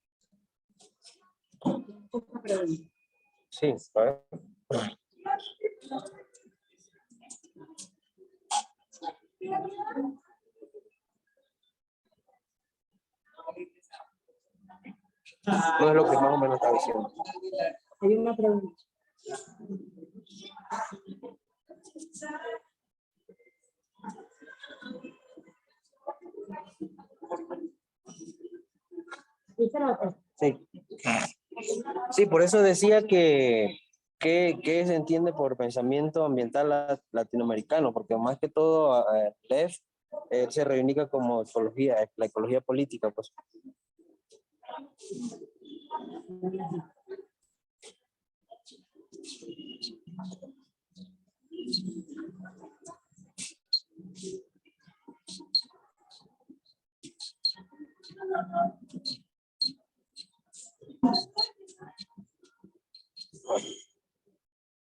Sí, a ver. No es lo que más o menos está diciendo. Hay una pregunta. Sí. Sí, por eso decía que se entiende por pensamiento ambiental latinoamericano, porque más que todo Lev se reivindica como ecología, la ecología política, pues.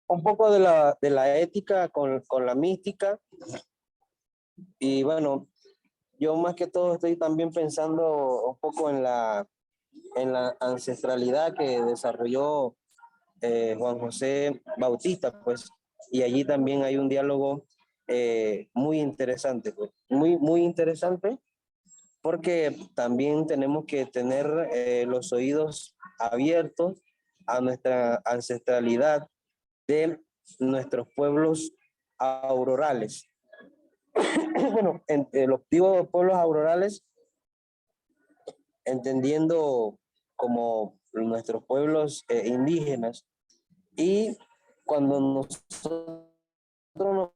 Un poco de la ética con la mística, y bueno, yo más que todo estoy también pensando un poco en la ancestralidad que desarrolló Juan José Bautista, pues, y allí también hay un diálogo muy interesante, pues, muy interesante, porque también tenemos que tener los oídos abiertos a nuestra ancestralidad de nuestros pueblos aurorales. Bueno, los pueblos aurorales, entendiendo como nuestros pueblos indígenas, y cuando nosotros nos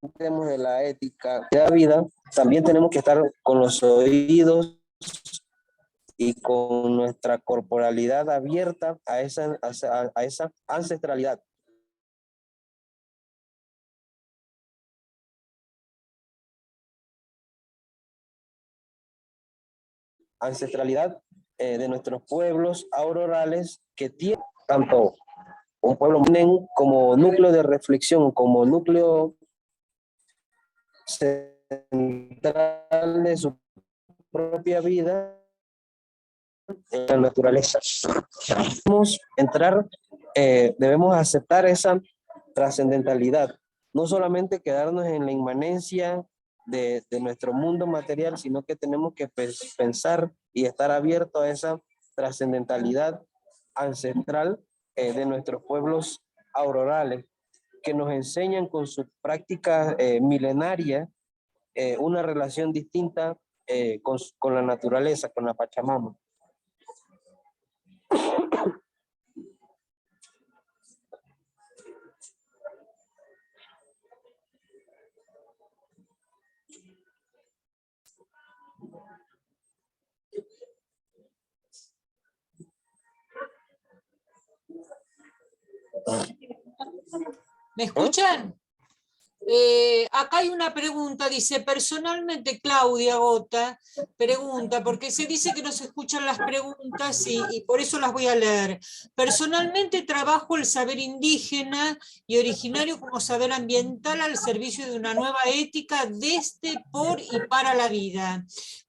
planteamos de la ética de la vida, también tenemos que estar con los oídos y con nuestra corporalidad abierta a esa ancestralidad. Ancestralidad de nuestros pueblos aurorales, que tienen tanto un pueblo como núcleo de reflexión, como núcleo central de su propia vida en la naturaleza. Debemos entrar, debemos aceptar esa trascendentalidad, no solamente quedarnos en la inmanencia de nuestro mundo material, sino que tenemos que pensar y estar abiertos a esa trascendentalidad ancestral de nuestros pueblos aurorales, que nos enseñan con sus prácticas milenarias una relación distinta con la naturaleza, con la Pachamama. ¿Me escuchan? Acá hay una pregunta, dice, personalmente Claudia Gota pregunta, porque se dice que no se escuchan las preguntas y por eso las voy a leer. Personalmente trabajo el saber indígena y originario como saber ambiental al servicio de una nueva ética desde, por y para la vida.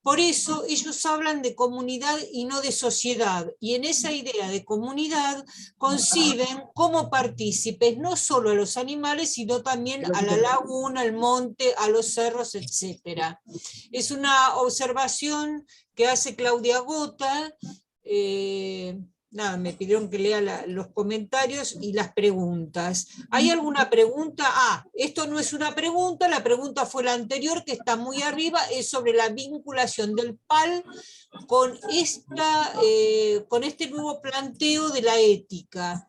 Por eso ellos hablan de comunidad y no de sociedad, y en esa idea de comunidad conciben como partícipes no solo a los animales, sino también a la laguna, al monte, a los cerros, etc. Es una observación que hace Claudia Gota. Nada, me pidieron que lea los comentarios y las preguntas. ¿Hay alguna pregunta? Esto no es una pregunta, la pregunta fue la anterior, que está muy arriba, es sobre la vinculación del PAL con este nuevo planteo de la ética.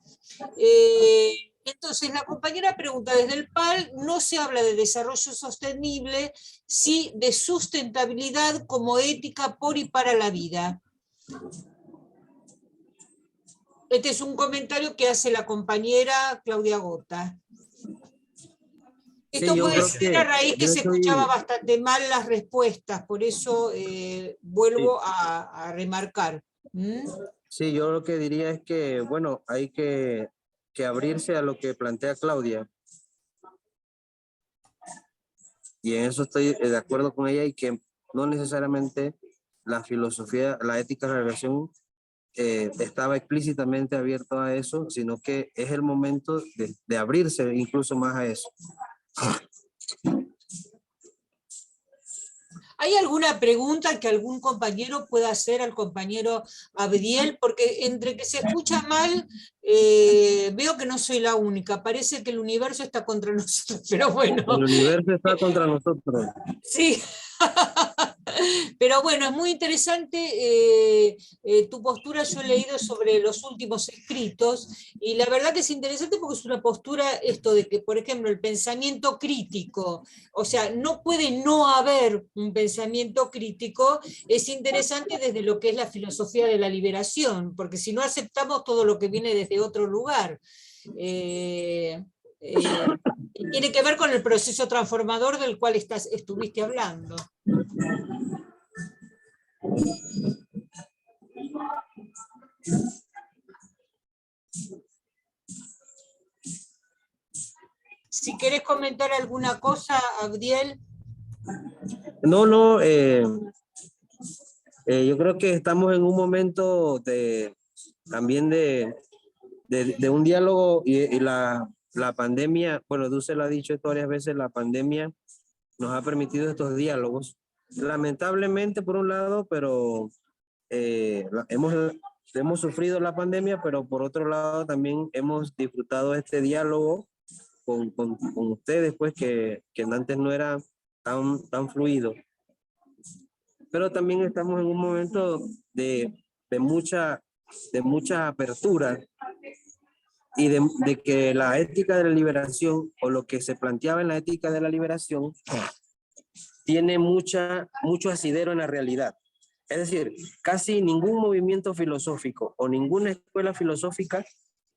Entonces, la compañera pregunta, desde el PAL no se habla de desarrollo sostenible, sí de sustentabilidad como ética por y para la vida. Este es un comentario que hace la compañera Claudia Gota. Esto puede ser a raíz que se escuchaba bastante mal las respuestas, por eso vuelvo a remarcar. Sí, yo lo que diría es que, bueno, hay que abrirse a lo que plantea Claudia. Y en eso estoy de acuerdo con ella, y que no necesariamente la filosofía, la ética de la relación estaba explícitamente abierto a eso, sino que es el momento de abrirse incluso más a eso. ¿Hay alguna pregunta que algún compañero pueda hacer al compañero Abdiel? Porque entre que se escucha mal, veo que no soy la única. Parece que el universo está contra nosotros, pero bueno. El universo está contra nosotros. Sí. Pero bueno, es muy interesante tu postura. Yo he leído sobre los últimos escritos y la verdad que es interesante porque es una postura esto de que, por ejemplo, el pensamiento crítico, o sea, no puede no haber un pensamiento crítico, es interesante desde lo que es la filosofía de la liberación, porque si no aceptamos todo lo que viene desde otro lugar. Tiene que ver con el proceso transformador del cual estuviste hablando. Si querés comentar alguna cosa, Abdiel. No, yo creo que estamos en un momento también de un diálogo, y la pandemia, bueno, Dulce lo ha dicho esto varias veces, la pandemia nos ha permitido estos diálogos, lamentablemente por un lado, pero hemos sufrido la pandemia, pero por otro lado también hemos disfrutado este diálogo con ustedes, pues que antes no era tan fluido. Pero también estamos en un momento de mucha apertura, y de que la ética de la liberación, o lo que se planteaba en la ética de la liberación, tiene mucho asidero en la realidad. Es decir, casi ningún movimiento filosófico o ninguna escuela filosófica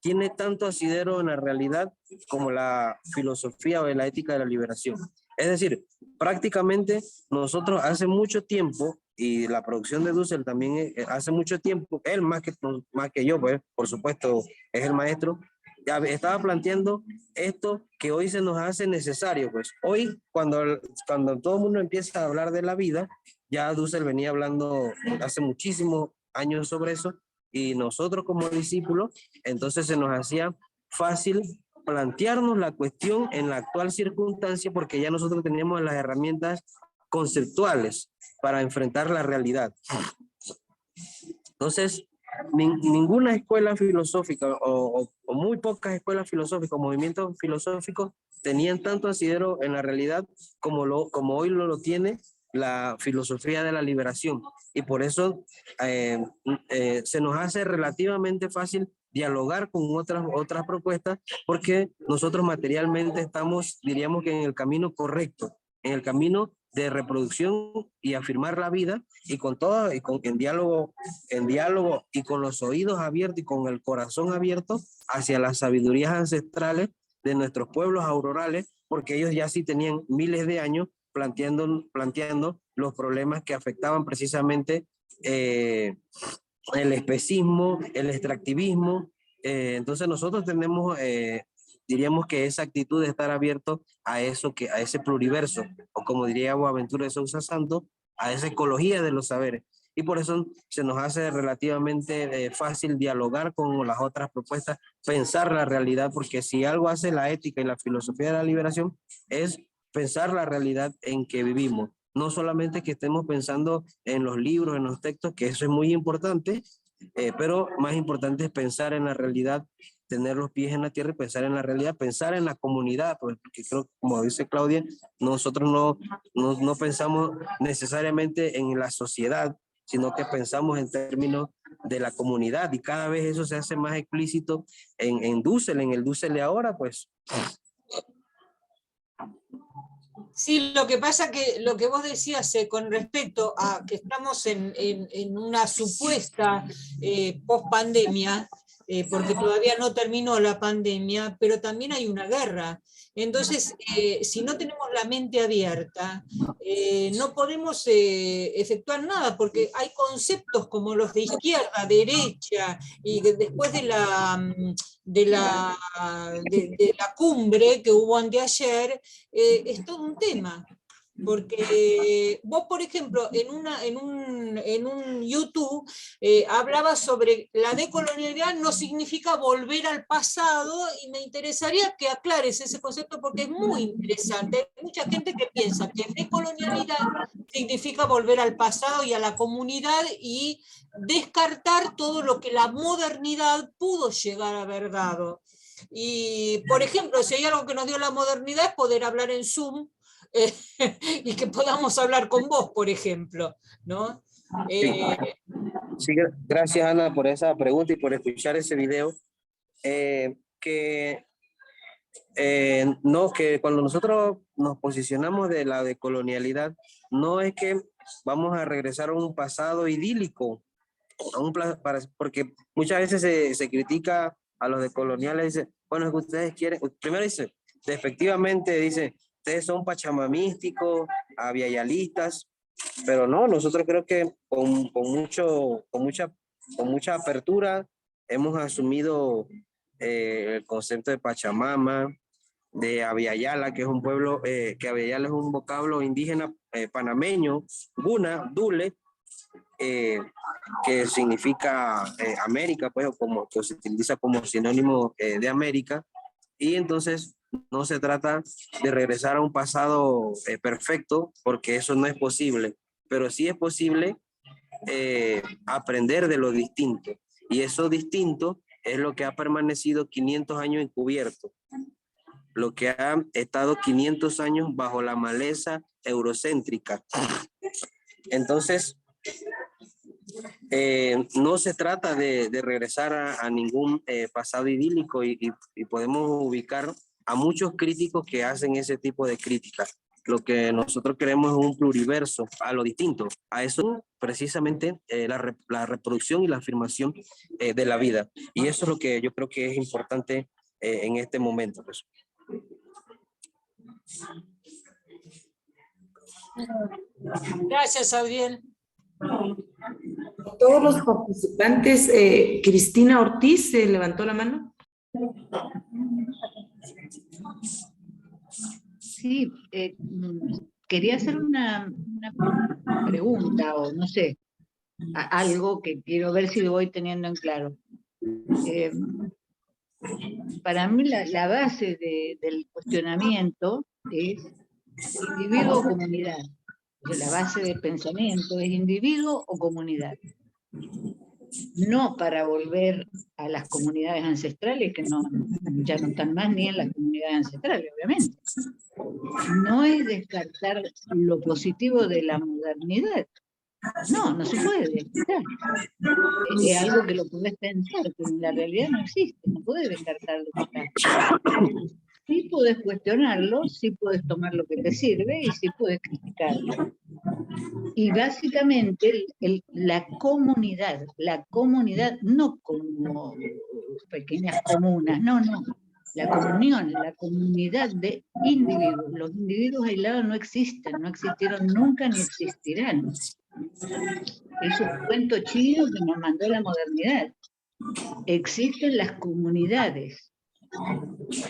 tiene tanto asidero en la realidad como la filosofía o la ética de la liberación. Es decir, prácticamente nosotros hace mucho tiempo, y la producción de Dussel también hace mucho tiempo, él más que yo, pues, por supuesto, es el maestro, ya estaba planteando esto que hoy se nos hace necesario. Pues hoy, cuando todo el mundo empieza a hablar de la vida, ya Dussel venía hablando hace muchísimos años sobre eso, y nosotros como discípulos, entonces se nos hacía fácil plantearnos la cuestión en la actual circunstancia, porque ya nosotros teníamos las herramientas conceptuales para enfrentar la realidad. Entonces, ninguna escuela filosófica o muy pocas escuelas filosóficas, movimientos filosóficos, tenían tanto asidero en la realidad como hoy lo tiene la filosofía de la liberación. Y por eso se nos hace relativamente fácil dialogar con otras propuestas, porque nosotros materialmente estamos, diríamos que en el camino correcto, en el camino de reproducción y afirmar la vida, y con todo, en diálogo y con los oídos abiertos y con el corazón abierto hacia las sabidurías ancestrales de nuestros pueblos aurorales, porque ellos ya sí tenían miles de años planteando los problemas que afectaban precisamente el especismo, el extractivismo. Entonces nosotros tenemos, diríamos que esa actitud de estar abierto a ese pluriverso, o como diría Boaventura de Sousa Santos, a esa ecología de los saberes. Y por eso se nos hace relativamente fácil dialogar con las otras propuestas, pensar la realidad, porque si algo hace la ética y la filosofía de la liberación es pensar la realidad en que vivimos. No solamente que estemos pensando en los libros, en los textos, que eso es muy importante, pero más importante es pensar en la realidad, tener los pies en la tierra y pensar en la realidad, pensar en la comunidad, porque creo, como dice Claudia, nosotros no pensamos necesariamente en la sociedad, sino que pensamos en términos de la comunidad, y cada vez eso se hace más explícito en Dussel, en el Dussel de ahora, pues. Sí, lo que pasa que lo que vos decías con respecto a que estamos en una supuesta post-pandemia, porque todavía no terminó la pandemia, pero también hay una guerra. Entonces, si no tenemos la mente abierta, no podemos efectuar nada, porque hay conceptos como los de izquierda, derecha, y después de la cumbre que hubo anteayer, es todo un tema. Porque vos, por ejemplo, en un YouTube hablabas sobre la decolonialidad no significa volver al pasado, y me interesaría que aclares ese concepto porque es muy interesante. Hay mucha gente que piensa que decolonialidad significa volver al pasado y a la comunidad y descartar todo lo que la modernidad pudo llegar a haber dado. Y, por ejemplo, si hay algo que nos dio la modernidad es poder hablar en Zoom, y que podamos hablar con vos, por ejemplo, ¿no? Sí, gracias, Ana, por esa pregunta y por escuchar ese video. No, que cuando nosotros nos posicionamos de la decolonialidad, no es que vamos a regresar a un pasado idílico, porque muchas veces se critica a los decoloniales, dice, bueno, es que ustedes quieren, primero dice, despectivamente dice, ustedes son pachamamísticos, aviayalistas, pero no, nosotros creo que con mucha apertura hemos asumido el concepto de Pachamama, de Aviala, que es un pueblo, que Aviala es un vocablo indígena panameño, Guna, Dule, que significa América, pues, o como que se utiliza como sinónimo de América, y entonces no se trata de regresar a un pasado perfecto, porque eso no es posible, pero sí es posible aprender de lo distinto, y eso distinto es lo que ha permanecido 500 años encubierto, lo que ha estado 500 años bajo la maleza eurocéntrica. Entonces, no se trata de regresar a ningún pasado idílico, y podemos ubicar a muchos críticos que hacen ese tipo de críticas. Lo que nosotros queremos es un pluriverso, a lo distinto. A eso precisamente la reproducción y la afirmación de la vida. Y eso es lo que yo creo que es importante en este momento, pues. Gracias, Adriel. Todos los participantes, Cristina Ortiz se levantó la mano. Sí, quería hacer una pregunta, o no sé, algo que quiero ver si lo voy teniendo en claro. Para mí la base del cuestionamiento es individuo o comunidad. La base del pensamiento es individuo o comunidad. No para volver a las comunidades ancestrales, que ya no están más ni en las comunidades ancestrales, obviamente. No es descartar lo positivo de la modernidad. No se puede descartar. Es algo que lo podés pensar, pero en la realidad no existe, no podés descartar lo que está. Sí podés cuestionarlo, sí podés tomar lo que te sirve y sí podés criticarlo. Y básicamente la comunidad no como pequeñas comunas, no, la comunión, la comunidad de individuos. Los individuos aislados no existen, no existieron nunca ni existirán. Es un cuento chino que nos mandó la modernidad. Existen las comunidades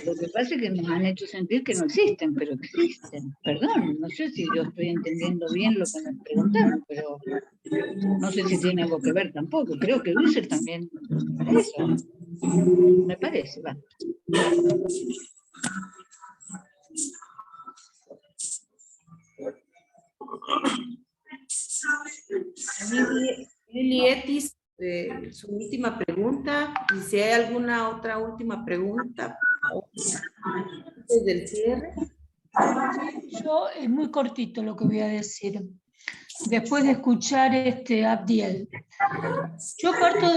Lo que pasa es que nos han hecho sentir que no existen, pero existen. Perdón, no sé si yo estoy entendiendo bien lo que me preguntaron, pero no sé si tiene algo que ver tampoco. Creo que Dussel también para eso. Me parece, va. Lili Etis, su última pregunta, y si hay alguna otra última pregunta desde el cierre. Yo, es muy cortito lo que voy a decir. Después de escuchar Abdiel. Yo parto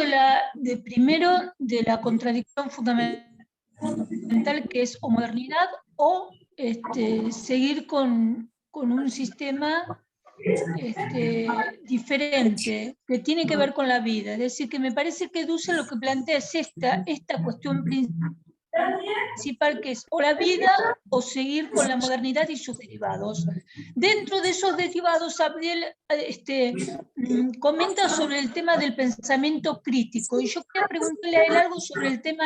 primero de la contradicción fundamental que es o modernidad o seguir con un sistema diferente, que tiene que ver con la vida. Es decir, que me parece que Dussel lo que plantea es esta cuestión principal, que es o la vida o seguir con la modernidad y sus derivados. Dentro de esos derivados, Abdiel comenta sobre el tema del pensamiento crítico, y yo quería preguntarle a él algo sobre el tema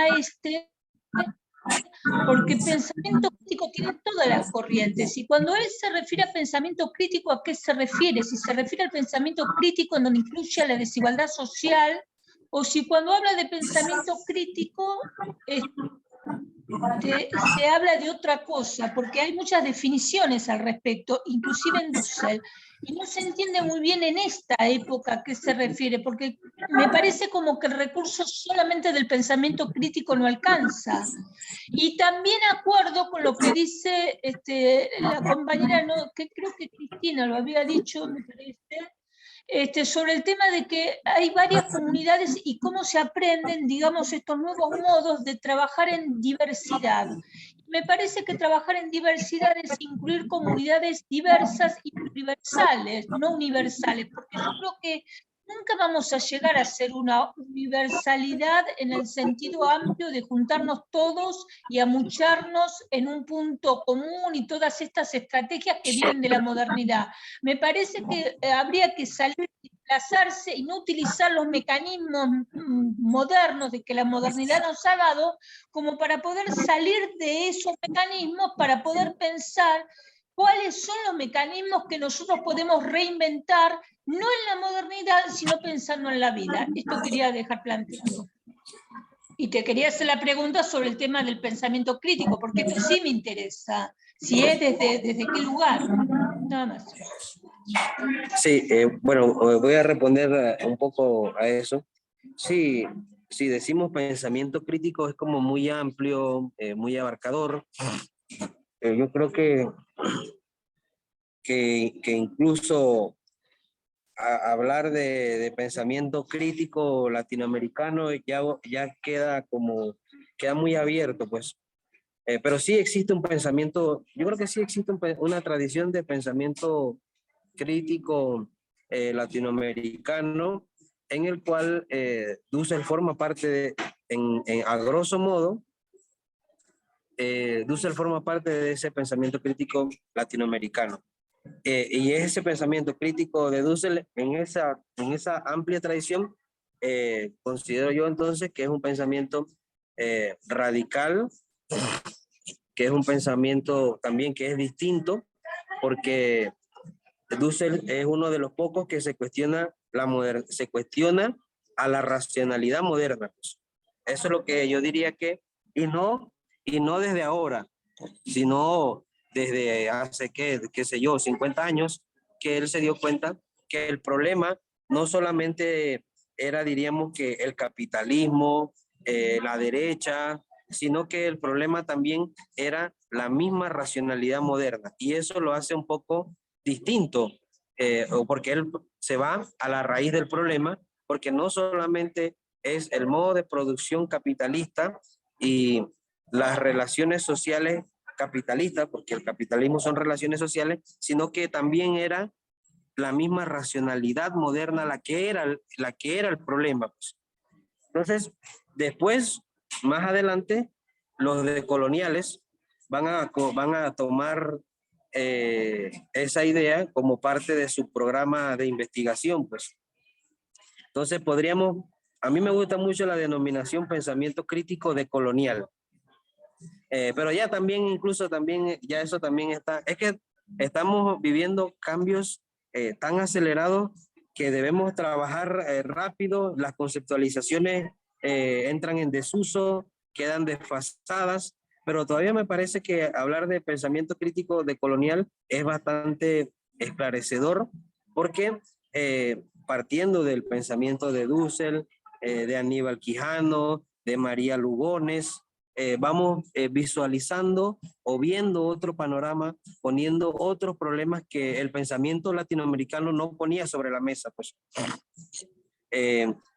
porque pensamiento crítico tiene todas las corrientes, y cuando él se refiere a pensamiento crítico, ¿a qué se refiere? Si se refiere al pensamiento crítico en donde incluye a la desigualdad social, o si cuando habla de pensamiento crítico se habla de otra cosa, porque hay muchas definiciones al respecto, inclusive en Dussel, y no se entiende muy bien en esta época a qué se refiere, porque me parece como que el recurso solamente del pensamiento crítico no alcanza. Y también acuerdo con lo que dice la compañera, que creo que Cristina lo había dicho, me parece, sobre el tema de que hay varias comunidades y cómo se aprenden, digamos, estos nuevos modos de trabajar en diversidad. Me parece que trabajar en diversidad es incluir comunidades diversas y universales, no universales, porque yo creo que nunca vamos a llegar a ser una universalidad en el sentido amplio de juntarnos todos y amucharnos en un punto común y todas estas estrategias que vienen de la modernidad. Me parece que habría que salir, desplazarse y no utilizar los mecanismos modernos de que la modernidad nos ha dado como para poder salir de esos mecanismos, para poder pensar cuáles son los mecanismos que nosotros podemos reinventar, no en la modernidad, sino pensando en la vida. Esto quería dejar planteado. Y te quería hacer la pregunta sobre el tema del pensamiento crítico, porque esto sí me interesa. Si es desde qué lugar. Nada más. Sí, bueno, voy a responder un poco a eso. Sí, si decimos pensamiento crítico es como muy amplio, muy abarcador. Yo creo que incluso hablar de pensamiento crítico latinoamericano ya queda muy abierto, pues. Pero sí existe un pensamiento, yo creo que sí existe una tradición de pensamiento crítico latinoamericano, en el cual Dussel forma parte a grosso modo, Dussel forma parte de ese pensamiento crítico latinoamericano. Y ese pensamiento crítico de Dussel en esa amplia tradición, considero yo entonces que es un pensamiento radical, que es un pensamiento también que es distinto, porque Dussel es uno de los pocos que se cuestiona a la racionalidad moderna. Eso es lo que yo diría que, y no desde ahora, sino desde hace, qué sé yo, 50 años, que él se dio cuenta que el problema no solamente era, diríamos, que el capitalismo, la derecha, sino que el problema también era la misma racionalidad moderna. Y eso lo hace un poco distinto, porque él se va a la raíz del problema, porque no solamente es el modo de producción capitalista y las relaciones sociales capitalistas, porque el capitalismo son relaciones sociales, sino que también era la misma racionalidad moderna la que era el problema. Entonces, después, más adelante, los decoloniales van a tomar esa idea como parte de su programa de investigación, pues. Entonces a mí me gusta mucho la denominación pensamiento crítico decolonial, Pero ya también, incluso también, ya eso también está, es que estamos viviendo cambios tan acelerados que debemos trabajar rápido, las conceptualizaciones entran en desuso, quedan desfasadas, pero todavía me parece que hablar de pensamiento crítico decolonial es bastante esclarecedor, porque partiendo del pensamiento de Dussel, de Aníbal Quijano, de María Lugones, vamos visualizando o viendo otro panorama, poniendo otros problemas que el pensamiento latinoamericano no ponía sobre la mesa, pues.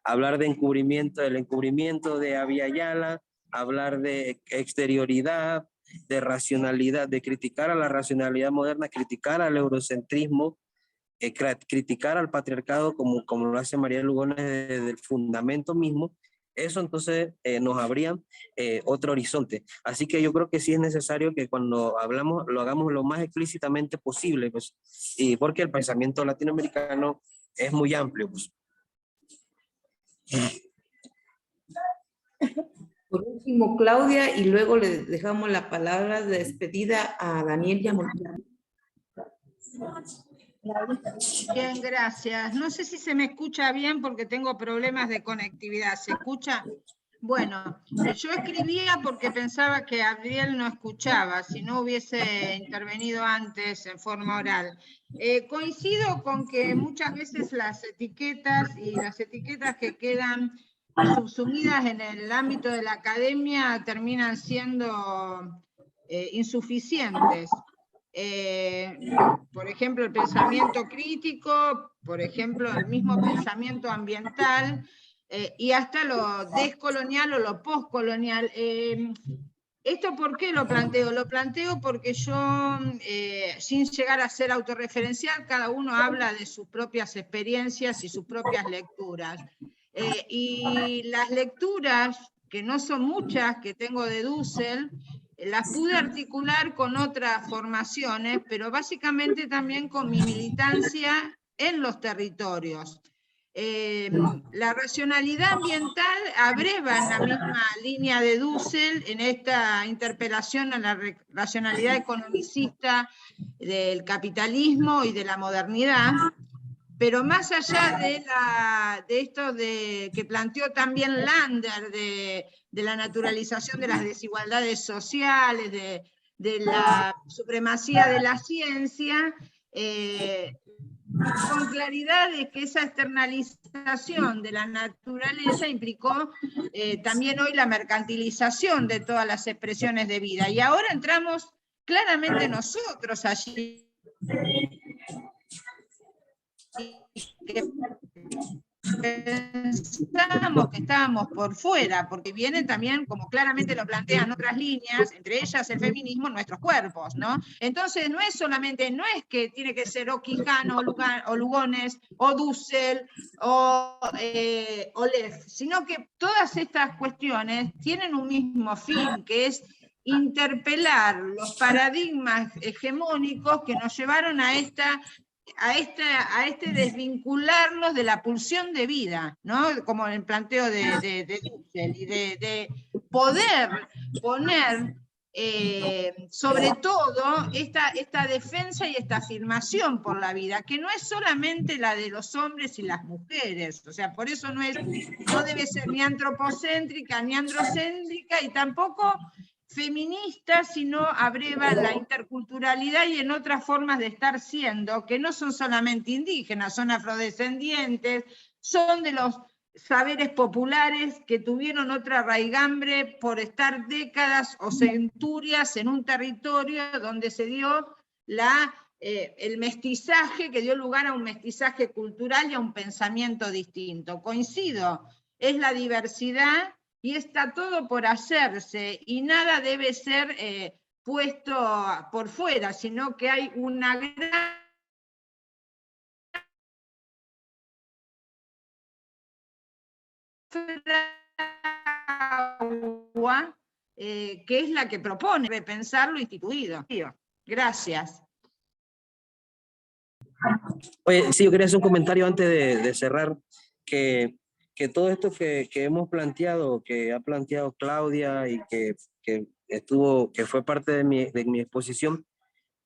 Hablar de encubrimiento, del encubrimiento de Abya Yala, hablar de exterioridad, de racionalidad, de criticar a la racionalidad moderna, criticar al eurocentrismo, criticar al patriarcado como lo hace María Lugones desde el fundamento mismo. Eso entonces nos abría otro horizonte. Así que yo creo que sí es necesario que cuando hablamos lo hagamos lo más explícitamente posible, pues, y porque el pensamiento latinoamericano es muy amplio, pues. Por último, Claudia, y luego le dejamos la palabra de despedida a Daniel Yamonte. Bien, gracias. No sé si se me escucha bien porque tengo problemas de conectividad. ¿Se escucha? Bueno, yo escribía porque pensaba que Adriel no escuchaba, si no hubiese intervenido antes en forma oral. Coincido con que muchas veces las etiquetas que quedan subsumidas en el ámbito de la academia terminan siendo insuficientes. Por ejemplo, el pensamiento crítico, por ejemplo, el mismo pensamiento ambiental, y hasta lo descolonial o lo postcolonial. ¿Esto por qué lo planteo? Lo planteo porque yo, sin llegar a ser autorreferencial, cada uno habla de sus propias experiencias y sus propias lecturas. Y las lecturas, que no son muchas, que tengo de Dussel, las pude articular con otras formaciones, pero básicamente también con mi militancia en los territorios. La racionalidad ambiental abreva en la misma línea de Dussel en esta interpelación a la racionalidad economicista del capitalismo y de la modernidad, pero más allá de esto que planteó también Lander, de la naturalización de las desigualdades sociales, de la supremacía de la ciencia, con claridad de que esa externalización de la naturaleza implicó también hoy la mercantilización de todas las expresiones de vida. Y ahora entramos claramente nosotros allí, que pensamos que estábamos por fuera, porque vienen también, como claramente lo plantean otras líneas, entre ellas el feminismo, en nuestros cuerpos, ¿no? Entonces no es solamente, no es que tiene que ser o Quijano, o Lugones, o Dussel, o Leff, sino que todas estas cuestiones tienen un mismo fin, que es interpelar los paradigmas hegemónicos que nos llevaron a este desvincularnos de la pulsión de vida, ¿no? Como en el planteo de Dussel, y de poder poner sobre todo esta defensa y esta afirmación por la vida, que no es solamente la de los hombres y las mujeres, o sea, por eso no debe ser ni antropocéntrica ni androcéntrica, y tampoco feminista, sino abreva en la interculturalidad y en otras formas de estar siendo, que no son solamente indígenas, son afrodescendientes, son de los saberes populares que tuvieron otra raigambre por estar décadas o centurias en un territorio donde se dio el mestizaje, que dio lugar a un mestizaje cultural y a un pensamiento distinto. Coincido, es la diversidad y está todo por hacerse, y nada debe ser puesto por fuera, sino que hay una gran fragua que es la que propone repensar lo instituido. Gracias. Oye, sí, yo quería hacer un comentario antes de cerrar, que todo esto que hemos planteado, que ha planteado Claudia y que que fue parte de mi exposición.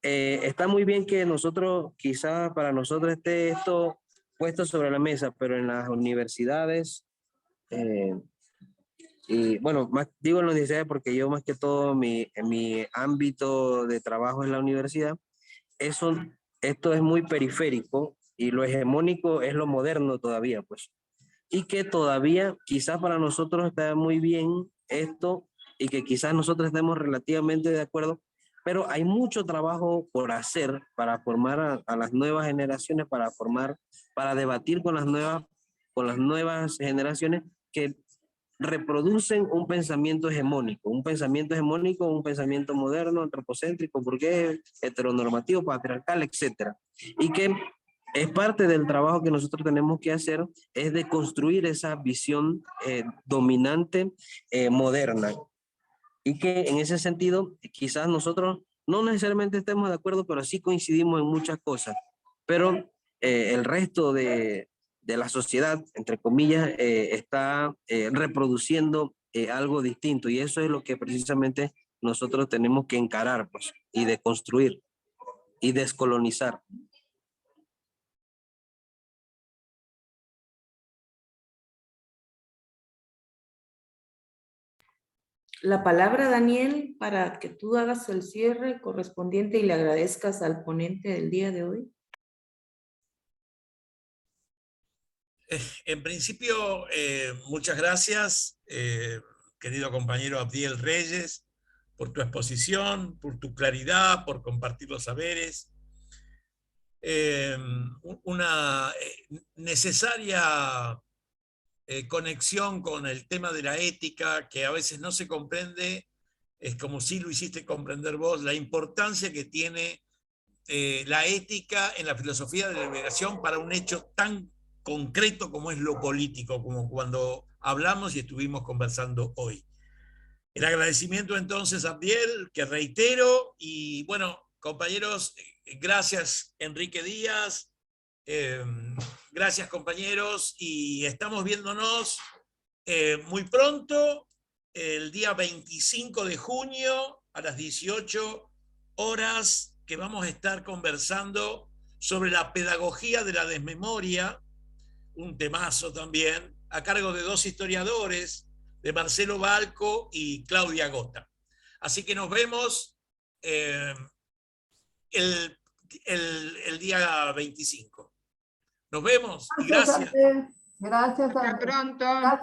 Está muy bien que nosotros, quizás para nosotros esté esto puesto sobre la mesa, pero en las universidades, y bueno, más digo en las universidades porque yo más que todo en mi ámbito de trabajo en la universidad, esto es muy periférico y lo hegemónico es lo moderno todavía, pues. Y que todavía quizás para nosotros está muy bien esto y que quizás nosotros estemos relativamente de acuerdo, pero hay mucho trabajo por hacer para formar a las nuevas generaciones, para debatir con las nuevas generaciones que reproducen un pensamiento hegemónico, un pensamiento moderno, antropocéntrico, burgués, heteronormativo, patriarcal, etcétera. Y que es parte del trabajo que nosotros tenemos que hacer, es de construir esa visión dominante, moderna. Y que en ese sentido, quizás nosotros no necesariamente estemos de acuerdo, pero sí coincidimos en muchas cosas. Pero el resto de la sociedad, entre comillas, está reproduciendo algo distinto. Y eso es lo que precisamente nosotros tenemos que encarar, pues, y deconstruir y descolonizar. La palabra, Daniel, para que tú hagas el cierre correspondiente y le agradezcas al ponente del día de hoy. En principio, muchas gracias, querido compañero Abdiel Reyes, por tu exposición, por tu claridad, por compartir los saberes. Una necesaria conexión con el tema de la ética, que a veces no se comprende, es como si lo hiciste comprender vos, la importancia que tiene la ética en la filosofía de la liberación para un hecho tan concreto como es lo político, como cuando hablamos y estuvimos conversando hoy. El agradecimiento entonces a Abdiel, que reitero, y bueno, compañeros, gracias Enrique Díaz, gracias compañeros, y estamos viéndonos muy pronto, el día 25 de junio a las 18 horas, que vamos a estar conversando sobre la pedagogía de la desmemoria, un temazo también, a cargo de dos historiadores, de Marcelo Balco y Claudia Gota. Así que nos vemos el día 25. Nos vemos y gracias. Gracias. Hasta pronto.